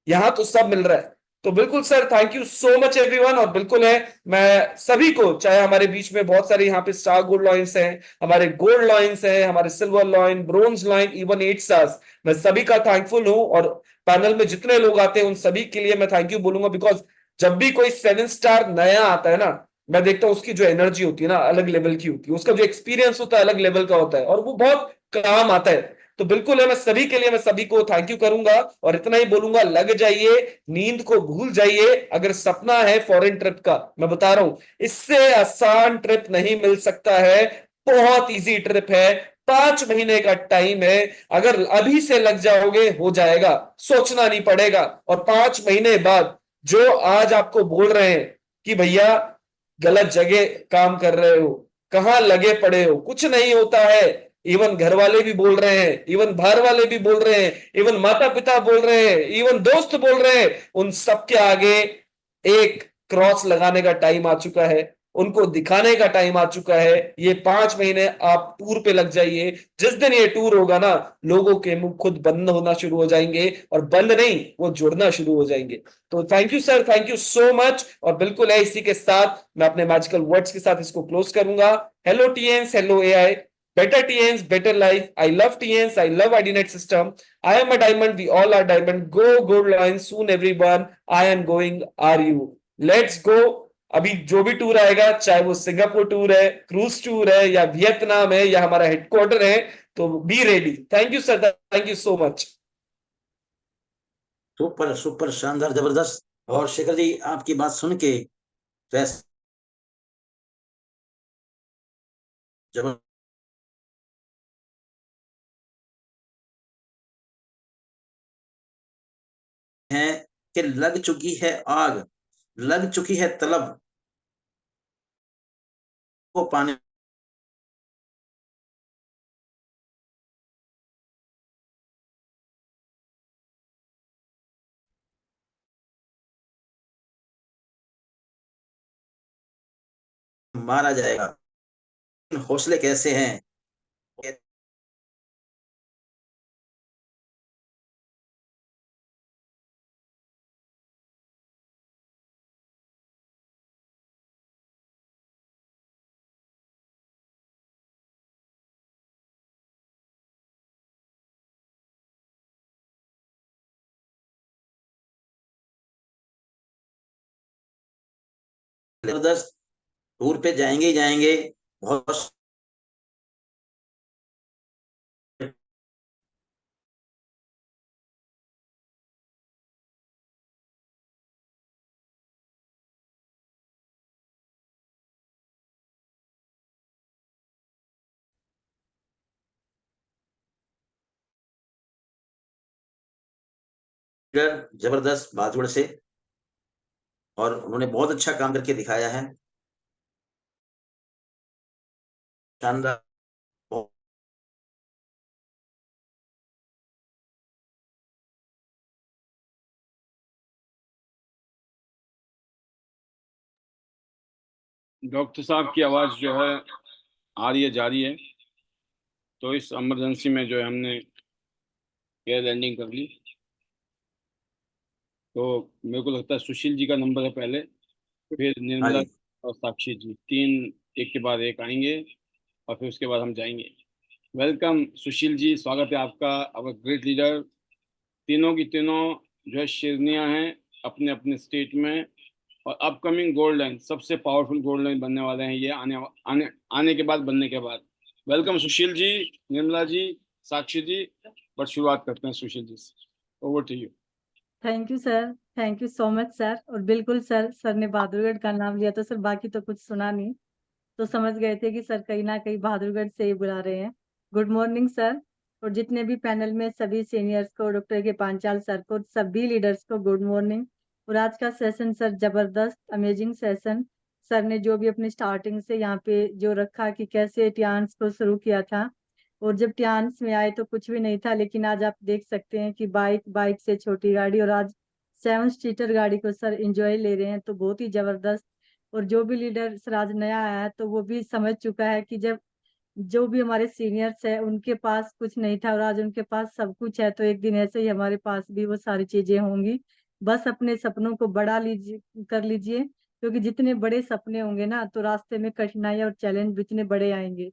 यहां तो सब मिल रहा है। तो बिल्कुल sir, thank you so much everyone. और बिल्कुल है, मैं सभी को, चाहे हमारे बीच में बहुत सारे यहाँ पे स्टार गोल्ड लॉयंस हैं, हमारे गोल्ड लॉयंस हैं, हमारे silver lion, bronze lion, even 8 stars, मैं सभी का थैंकफुल हूं। और पैनल में जितने लोग आते हैं उन सभी के लिए मैं थैंक यू बोलूंगा, बिकॉज जब भी कोई 7 स्टार नया आता है ना, मैं देखता हूं उसकी जो एनर्जी होती है ना अलग लेवल की होती है, उसका जो एक्सपीरियंस होता है अलग लेवल का होता है, और वो बहुत काम आता है। तो बिल्कुल है, मैं सभी के लिए, मैं सभी को थैंक यू करूंगा और इतना ही बोलूंगा, लग जाइए, नींद को भूल जाइए। अगर सपना है फॉरेन ट्रिप का, मैं बता रहा हूं इससे आसान ट्रिप नहीं मिल सकता है। बहुत इजी ट्रिप है, 5 महीने का टाइम है, अगर अभी से लग जाओगे हो जाएगा, सोचना नहीं पड़ेगा। और 5 महीने बाद जो आज आपको बोल रहे हैं कि भैया गलत जगह काम कर रहे हो, कहां लगे पड़े हो, कुछ नहीं होता है। इवन घर वाले भी बोल रहे हैं, इवन बाहर वाले भी बोल रहे हैं, इवन माता पिता बोल रहे हैं, इवन दोस्त बोल रहे हैं, उन सबके आगे एक क्रॉस लगाने का टाइम आ चुका है, उनको दिखाने का टाइम आ चुका है। ये 5 महीने आप टूर पे लग जाइए। जिस दिन ये टूर होगा ना, लोगों के मुंह खुद बंद होना शुरू हो जाएंगे, और बंद नहीं, वो जुड़ना शुरू हो जाएंगे। तो thank you sir, thank you so much. और बिल्कुल है, इसी के साथ मैं अपने मैजिकल वर्ड्स के साथ इसको क्लोज करूंगा। Hello Tiens, hello AI, better TNs, better life. I love TNs. I love IDNet system. I am a diamond. We all are diamond. Go gold line soon, everyone. I am going. Are you? Let's go. अभी जो भी tour आएगा, चाहे वो Singapore tour है, cruise tour है, या Vietnam है, या हमारा हेडक्वार्टर है, तो be ready. Thank you sir, thank you so much. Super super शानदार जबरदस्त। और शेखर जी, आपकी बात सुन के वैसे जबर है कि लग चुकी है आग, लग चुकी है तलब को पाने मारा जाएगा। हौसले कैसे हैं? जबरदस्त। टूर पे जाएंगे ही जाएंगे। बहुत जबरदस्त बाजवड़ से, और उन्होंने बहुत अच्छा काम करके दिखाया है। शानदार। डॉक्टर साहब की आवाज जो है आ रही है, जा रही है। तो इस इमरजेंसी में जो है हमने एयर लैंडिंग कर ली। तो मेरे को लगता है सुशील जी का नंबर है पहले, फिर हाँ निर्मला जी। और साक्षी जी, तीन एक के बाद एक आएंगे और फिर उसके बाद हम जाएंगे। वेलकम सुशील जी, स्वागत है आपका, आवर ग्रेट लीडर। तीनों की तीनों जो है शेरनियां हैं अपने अपने स्टेट में, और अपकमिंग गोल्ड लाइन, सबसे पावरफुल गोल्ड लाइन बनने वाले हैं ये आने आने आने के बाद, बनने के बाद। वेलकम सुशील जी, निर्मला जी, साक्षी जी। बट शुरुआत करते हैं सुशील जी से। Over to you. Thank you sir, thank you so much sir. और बिल्कुल सर ने बहादुरगढ़ का नाम लिया तो सर बाकी तो कुछ सुना नहीं, तो समझ गए थे कि सर कहीं ना कहीं बहादुरगढ़ से ही बुला रहे हैं। गुड मॉर्निंग सर, और जितने भी पैनल में सभी सीनियर्स को, डॉक्टर के पांचाल सर को, सभी लीडर्स को गुड मॉर्निंग। और आज का सेशन सर जबरदस्त अमेजिंग सेशन। सर ने जो भी अपनी स्टार्टिंग से यहाँ पे जो रखा कि कैसे टियान्स को शुरू किया था, और जब टियान्स में आए तो कुछ भी नहीं था, लेकिन आज आप देख सकते हैं कि बाइक से छोटी गाड़ी, और आज 7 सीटर गाड़ी को सर एंजॉय ले रहे हैं, तो बहुत ही जबरदस्त। और जो भी लीडर सर आज नया आया है तो वो भी समझ चुका है कि जब जो भी हमारे सीनियर्स है उनके पास कुछ नहीं था और आज उनके पास सब कुछ है, तो एक दिन ऐसे ही हमारे पास भी वो सारी चीजें होंगी। बस अपने सपनों को बड़ा लीजिए, कर लीजिए, क्योंकि जितने बड़े सपने होंगे ना तो रास्ते में कठिनाई और चैलेंज जितने बड़े आएंगे।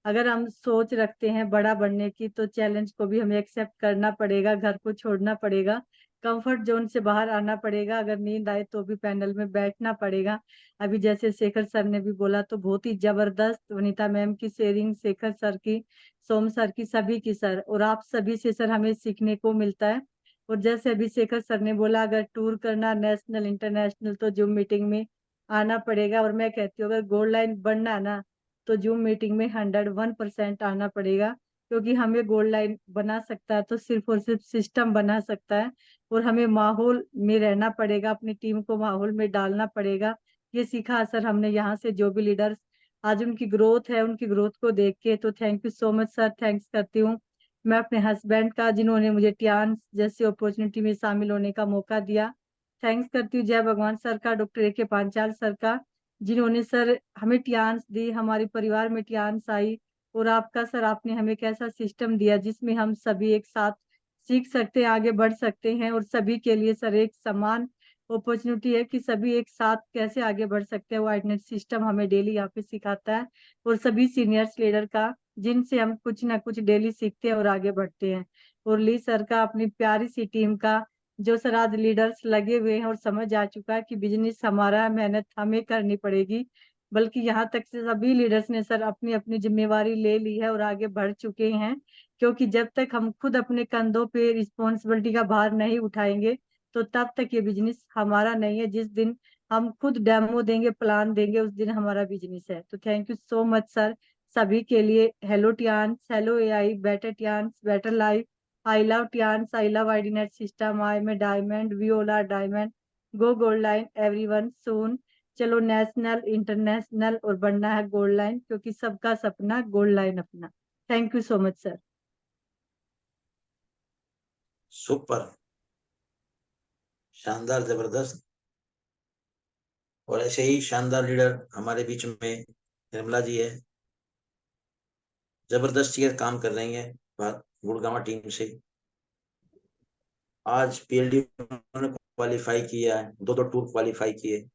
अगर हम सोच रखते हैं बड़ा बनने की तो चैलेंज को भी हमें एक्सेप्ट करना पड़ेगा, घर को छोड़ना पड़ेगा, कंफर्ट जोन से बाहर आना पड़ेगा। अगर नींद आए तो भी पैनल में बैठना पड़ेगा। अभी जैसे शेखर सर ने भी बोला तो बहुत ही जबरदस्त, वनीता मैम की शेयरिंग, शेखर सर की, सोम सर की, सभी की सर, और आप सभी से सर हमें सीखने को मिलता है। और जैसे अभी शेखर सर ने बोला अगर टूर करना नेशनल इंटरनेशनल तो जूम मीटिंग में आना पड़ेगा, और मैं कहती हूँ अगर गोल्ड लाइन बनना है ना तो जूम मीटिंग में 101% आना पड़ेगा, क्योंकि हमें गोल्ड लाइन बना सकता है तो सिर्फ और सिर्फ सिस्टम बना सकता है। और हमें माहौल में रहना पड़ेगा, अपनी टीम को माहौल में डालना पड़ेगा। ये सीखा सर हमने यहाँ से, जो भी लीडर्स आज उनकी ग्रोथ है, उनकी ग्रोथ को देख के, तो thank you so much sir. Thanks करती हूँ मैं अपने हस्बैंड का, जिन्होंने मुझे टियान्स जैसी अपॉर्चुनिटी में शामिल होने का मौका दिया। थैंक्स करती हूँ जय भगवान सर का, डॉक्टर ए के पांचाल सर का, जिन्होंने सर हमें टियान्स दी, हमारे परिवार में टियान्स आई। और आपका सर, आपने हमें कैसा सिस्टम दिया जिसमें हम सभी एक साथ सीख सकते हैं, आगे बढ़ सकते हैं, और सभी के लिए सर एक समान अपॉर्चुनिटी है कि सभी एक साथ कैसे आगे बढ़ सकते हैं। वो आइडनेट सिस्टम हमें डेली यहाँ पे सिखाता है, और सभी सीनियर्स लीडर का, जिनसे हम कुछ ना कुछ डेली सीखते हैं और आगे बढ़ते हैं। और ली सर का, अपनी प्यारी सी टीम का, जो सर आज लीडर्स लगे हुए हैं और समझ आ चुका है कि बिजनेस हमारा, मेहनत हमें करनी पड़ेगी। बल्कि यहाँ तक से सभी लीडर्स ने सर अपनी अपनी जिम्मेवारी ले ली है और आगे बढ़ चुके हैं, क्योंकि जब तक हम खुद अपने कंधों पे रिस्पॉन्सिबिलिटी का भार नहीं उठाएंगे तो तब तक ये बिजनेस हमारा नहीं है। जिस दिन हम खुद डेमो देंगे, प्लान देंगे, उस दिन हमारा बिजनेस है। तो thank you so much sir सभी के लिए। Hello Tiens, hello AI, better Tiens, better life, I love Tiens, I love आईडीनेट सिस्टम, आई में diamond, we all are diamond, go gold line everyone soon. चलो national international और बनना है gold line, क्योंकि सबका सपना गोल्ड लाइन अपना। Thank you so much sir. Super, शानदार, जबरदस्त। और ऐसे ही शानदार लीडर हमारे बीच में निर्मला जी है, जबरदस्त ये काम कर रही है गुड़गांव टीम से। आज पीएलडी क्वालिफाई किया है, दो टूर क्वालिफाई किए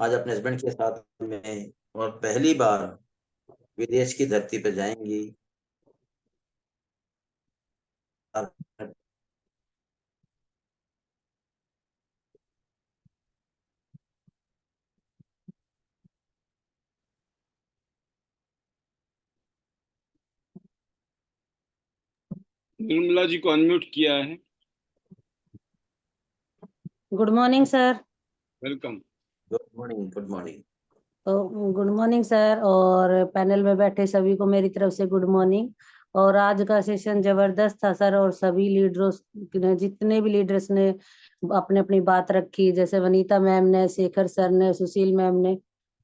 आज अपने हस्बैंड के साथ में, और पहली बार विदेश की धरती पर जाएंगी। निर्मला जी को अनम्यूट किया है। Good morning sir. Welcome. Good morning, good morning. तो गुड मॉर्निंग सर, और पैनल में बैठे सभी को मेरी तरफ से गुड मॉर्निंग। और आज का सेशन जबरदस्त था सर, और सभी लीडरों ने, जितने भी लीडर्स ने अपने अपनी बात रखी, जैसे वनीता मैम ने, शेखर सर ने, सुशील मैम ने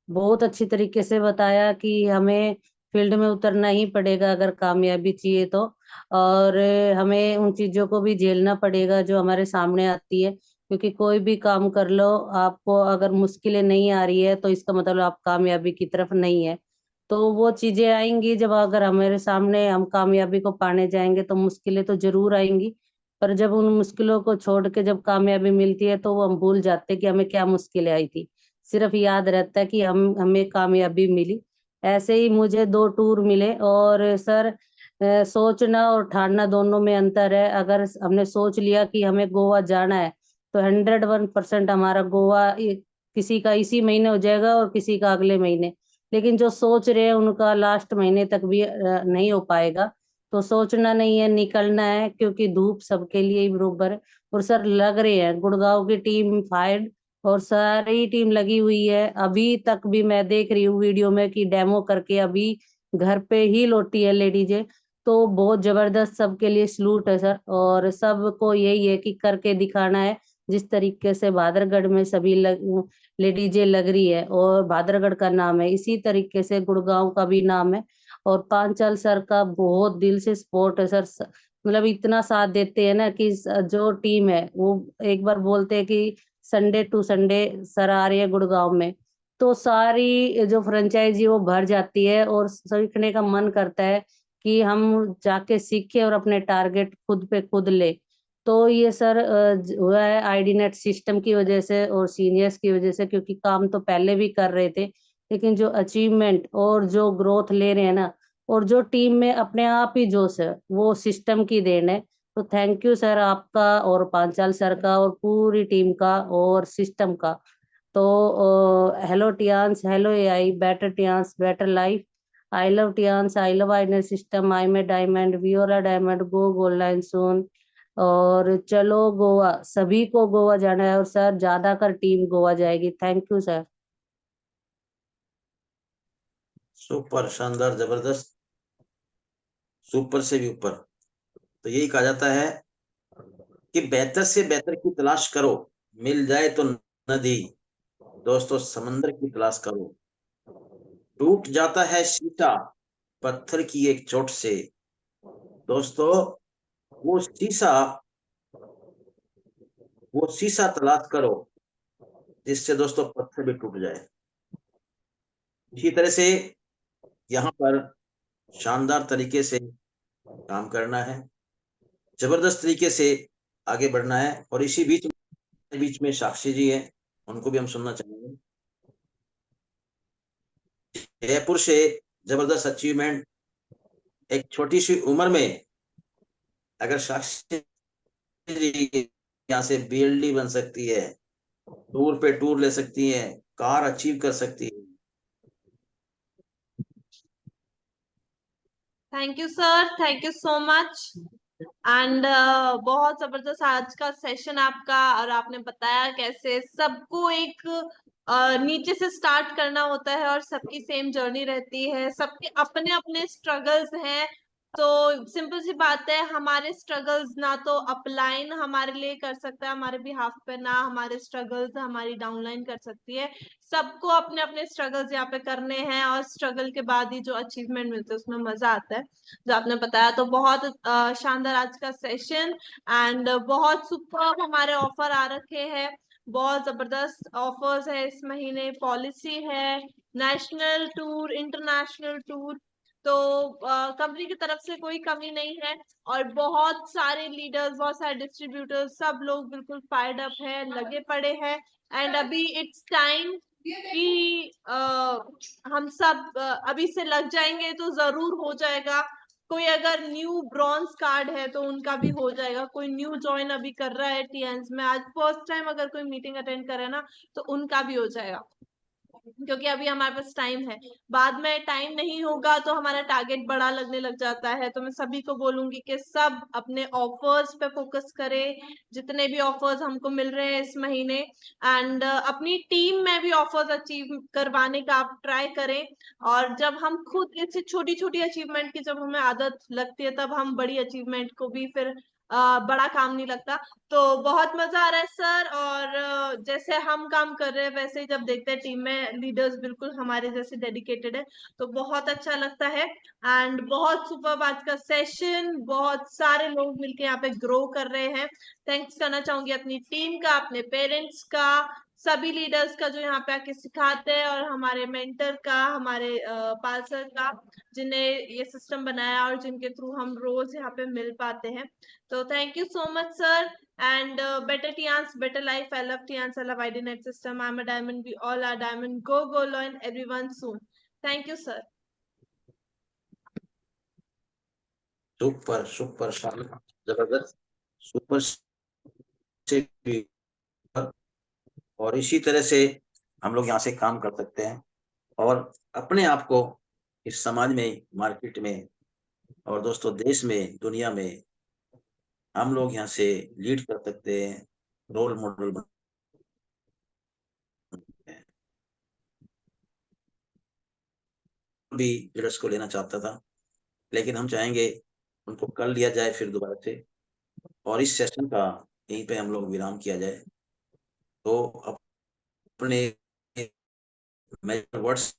बहुत अच्छी तरीके से बताया कि हमें फील्ड में उतरना ही पड़ेगा अगर कामयाबी चाहिए तो, और हमें उन चीजों को भी झेलना पड़ेगा जो हमारे सामने आती है, क्योंकि कोई भी काम कर लो, आपको अगर मुश्किलें नहीं आ रही है तो इसका मतलब आप कामयाबी की तरफ नहीं है। तो वो चीजें आएंगी जब अगर हमारे सामने हम कामयाबी को पाने जाएंगे तो मुश्किलें तो जरूर आएंगी, पर जब उन मुश्किलों को छोड़ के जब कामयाबी मिलती है तो वो हम भूल जाते हैं कि हमें क्या मुश्किलें आई थी, सिर्फ याद रहता है कि हमें कामयाबी मिली। ऐसे ही मुझे 2 टूर मिले, और सर सोचना और ठानना दोनों में अंतर है। अगर हमने सोच लिया कि हमें गोवा जाना है तो 101% हमारा गोवा किसी का इसी महीने हो जाएगा और किसी का अगले महीने, लेकिन जो सोच रहे हैं उनका लास्ट महीने तक भी नहीं हो पाएगा। तो सोचना नहीं है, निकलना है, क्योंकि धूप सबके लिए ही बरोबर है। और सर लग रहे हैं गुड़गांव की टीम फाइट, और सारी टीम लगी हुई है। अभी तक भी मैं देख रही हूँ वीडियो में कि डेमो करके अभी घर पे ही लौटी है लेडीजें। तो बहुत जबरदस्त, सबके लिए सलूट है सर, और सबको यही है कि करके दिखाना है। जिस तरीके से भादरगढ़ में सभी लेडीजें लग रही है और भादरगढ़ का नाम है, इसी तरीके से गुड़गांव का भी नाम है। और पांचाल सर का बहुत दिल से सपोर्ट है सर, मतलब इतना साथ देते हैं ना कि जो टीम है वो एक बार बोलते हैं कि संडे टू संडे सर आ रही है गुड़गांव में, तो सारी जो फ्रेंचाइजी वो भर जाती है और सीखने का मन करता है कि हम जाके सीखे और अपने टारगेट खुद पे खुद ले। तो ये सर हुआ है आईडी नेट सिस्टम की वजह से और सीनियर्स की वजह से, क्योंकि काम तो पहले भी कर रहे थे, लेकिन जो अचीवमेंट और जो ग्रोथ ले रहे हैं ना, और जो टीम में अपने आप ही जोश है, वो सिस्टम की देन है। तो थैंक यू सर आपका और पांचाल सर का और पूरी टीम का और सिस्टम का। तो hello Tiens, hello AI, better Tiens, better life. I love Tiens, I love idle system, I में diamond, we are a diamond, go gold line soon. और चलो गोवा, सभी को गोवा जाना है, और सर ज्यादा कर टीम गोवा जाएगी। Thank you sir. सुपर, शानदार, जबरदस्त, सुपर से भी ऊपर। तो यही कहा जाता है कि बेहतर से बेहतर की तलाश करो, मिल जाए तो नदी, दोस्तों समंदर की तलाश करो। टूट जाता है शीशा पत्थर की एक चोट से, दोस्तों वो शीशा वो शीशा तलाश करो जिससे दोस्तों पत्थर भी टूट जाए। इसी तरह से यहाँ पर शानदार तरीके से काम करना है, जबरदस्त तरीके से आगे बढ़ना है। और इसी बीच में साक्षी जी हैं, उनको भी हम सुनना चाहेंगे। जयपुर से जबरदस्त अचीवमेंट, एक छोटी सी उम्र में अगर साक्षी जी यहाँ से बीएलडी बन सकती है, टूर पे टूर ले सकती है, कार अचीव कर सकती है। Thank you sir, thank you so much. And बहुत जबरदस्त आज का सेशन आपका, और आपने बताया कैसे सबको एक नीचे से स्टार्ट करना होता है और सबकी सेम जर्नी रहती है, सबके अपने अपने स्ट्रगल्स हैं। तो सिंपल सी बात है, हमारे स्ट्रगल्स ना तो अपलाइन हमारे लिए कर सकता है हमारे बिहाफ पे, ना हमारे स्ट्रगल्स हमारी डाउनलाइन कर सकती है। सबको अपने अपने स्ट्रगल्स यहाँ पे करने हैं, और स्ट्रगल के बाद ही जो अचीवमेंट मिलते हैं उसमें मजा आता है, जो आपने बताया। तो बहुत शानदार आज का सेशन, एंड बहुत सुपर हमारे ऑफर आ रखे हैं, बहुत जबरदस्त ऑफर्स है इस महीने। पॉलिसी है, नेशनल टूर, इंटरनेशनल टूर, तो कंपनी की तरफ से कोई कमी नहीं है। और बहुत सारे लीडर्स, बहुत सारे डिस्ट्रीब्यूटर्स, सब लोग बिल्कुल फायर्ड अप है, लगे पड़े हैं। एंड अभी इट्स टाइम कि हम सब अभी से लग जाएंगे तो जरूर हो जाएगा। कोई अगर न्यू ब्रॉन्ज कार्ड है तो उनका भी हो जाएगा, कोई न्यू ज्वाइन अभी कर रहा है टीएंस में, आज फर्स्ट टाइम अगर कोई मीटिंग अटेंड करे ना तो उनका भी हो जाएगा। क्योंकि अभी हमारे पास टाइम है। बाद में टाइम नहीं होगा तो हमारा टारगेट बड़ा लगने लग जाता है। तो मैं सभी को बोलूंगी कि सब अपने ऑफर्स पे फोकस करें, जितने भी ऑफर्स हमको मिल रहे हैं इस महीने, एंड अपनी टीम में भी ऑफर्स अचीव करवाने का आप ट्राई करें। और जब हम खुद ऐसी छोटी छोटी अचीवमेंट की जब हमें आदत लगती है, तब हम बड़ी अचीवमेंट को भी फिर बड़ा काम नहीं लगता। तो बहुत मजा आ रहा है सर। और जैसे हम काम कर रहे हैं वैसे ही जब देखते हैं टीम में लीडर्स बिल्कुल हमारे जैसे डेडिकेटेड है, तो बहुत अच्छा लगता है। एंड बहुत सुपर आज का सेशन, बहुत सारे लोग मिलके यहाँ पे ग्रो कर रहे हैं। थैंक्स करना चाहूंगी अपनी टीम का, अपने पेरेंट्स का, सभी लीडर्स का जो यहाँ पे आके सिखाते हैं, और हमारे मेंटर का, हमारे पाल सर का, जिन्हें ये सिस्टम बनाया और जिनके थ्रू हम रोज यहाँ पे मिल पाते हैं। So thank you so much, sir. And better Tians, better life. I love Tians. I love ID Net System. I'm a diamond. We all are diamond. Go, go, learn everyone soon. Thank you, sir. Super super शानदार, जबरदस्त, super से भी। और इसी तरह से हम लोग यहाँ से काम कर सकते हैं और अपने आप को इस समाज में, मार्केट में, और दोस्तों देश में, दुनिया में हम लोग यहाँ से लीड कर सकते हैं, रोल मॉडल बन सकते हैं। भी लीडर्स को लेना चाहता था, लेकिन हम चाहेंगे उनको कर लिया जाए फिर दोबारा से, और इस सेशन का यहीं पे हम लोग विराम किया जाए। तो अपने words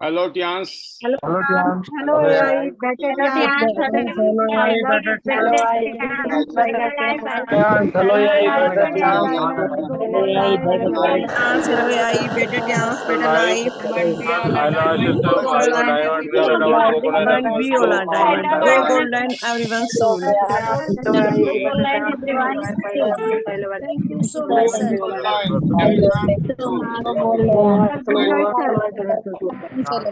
hello Tiens. Hello Tiens, hello AI, better Tians, hello AI, better better Tians, Tians, hello AI, better Tians, Hello AI, better Tians, better life. Hello system, hello diamond, hello diamond, Diamond, we all are diamond. Go golden, everyone soon. Thank you so much, sir. Online, everyone. Hello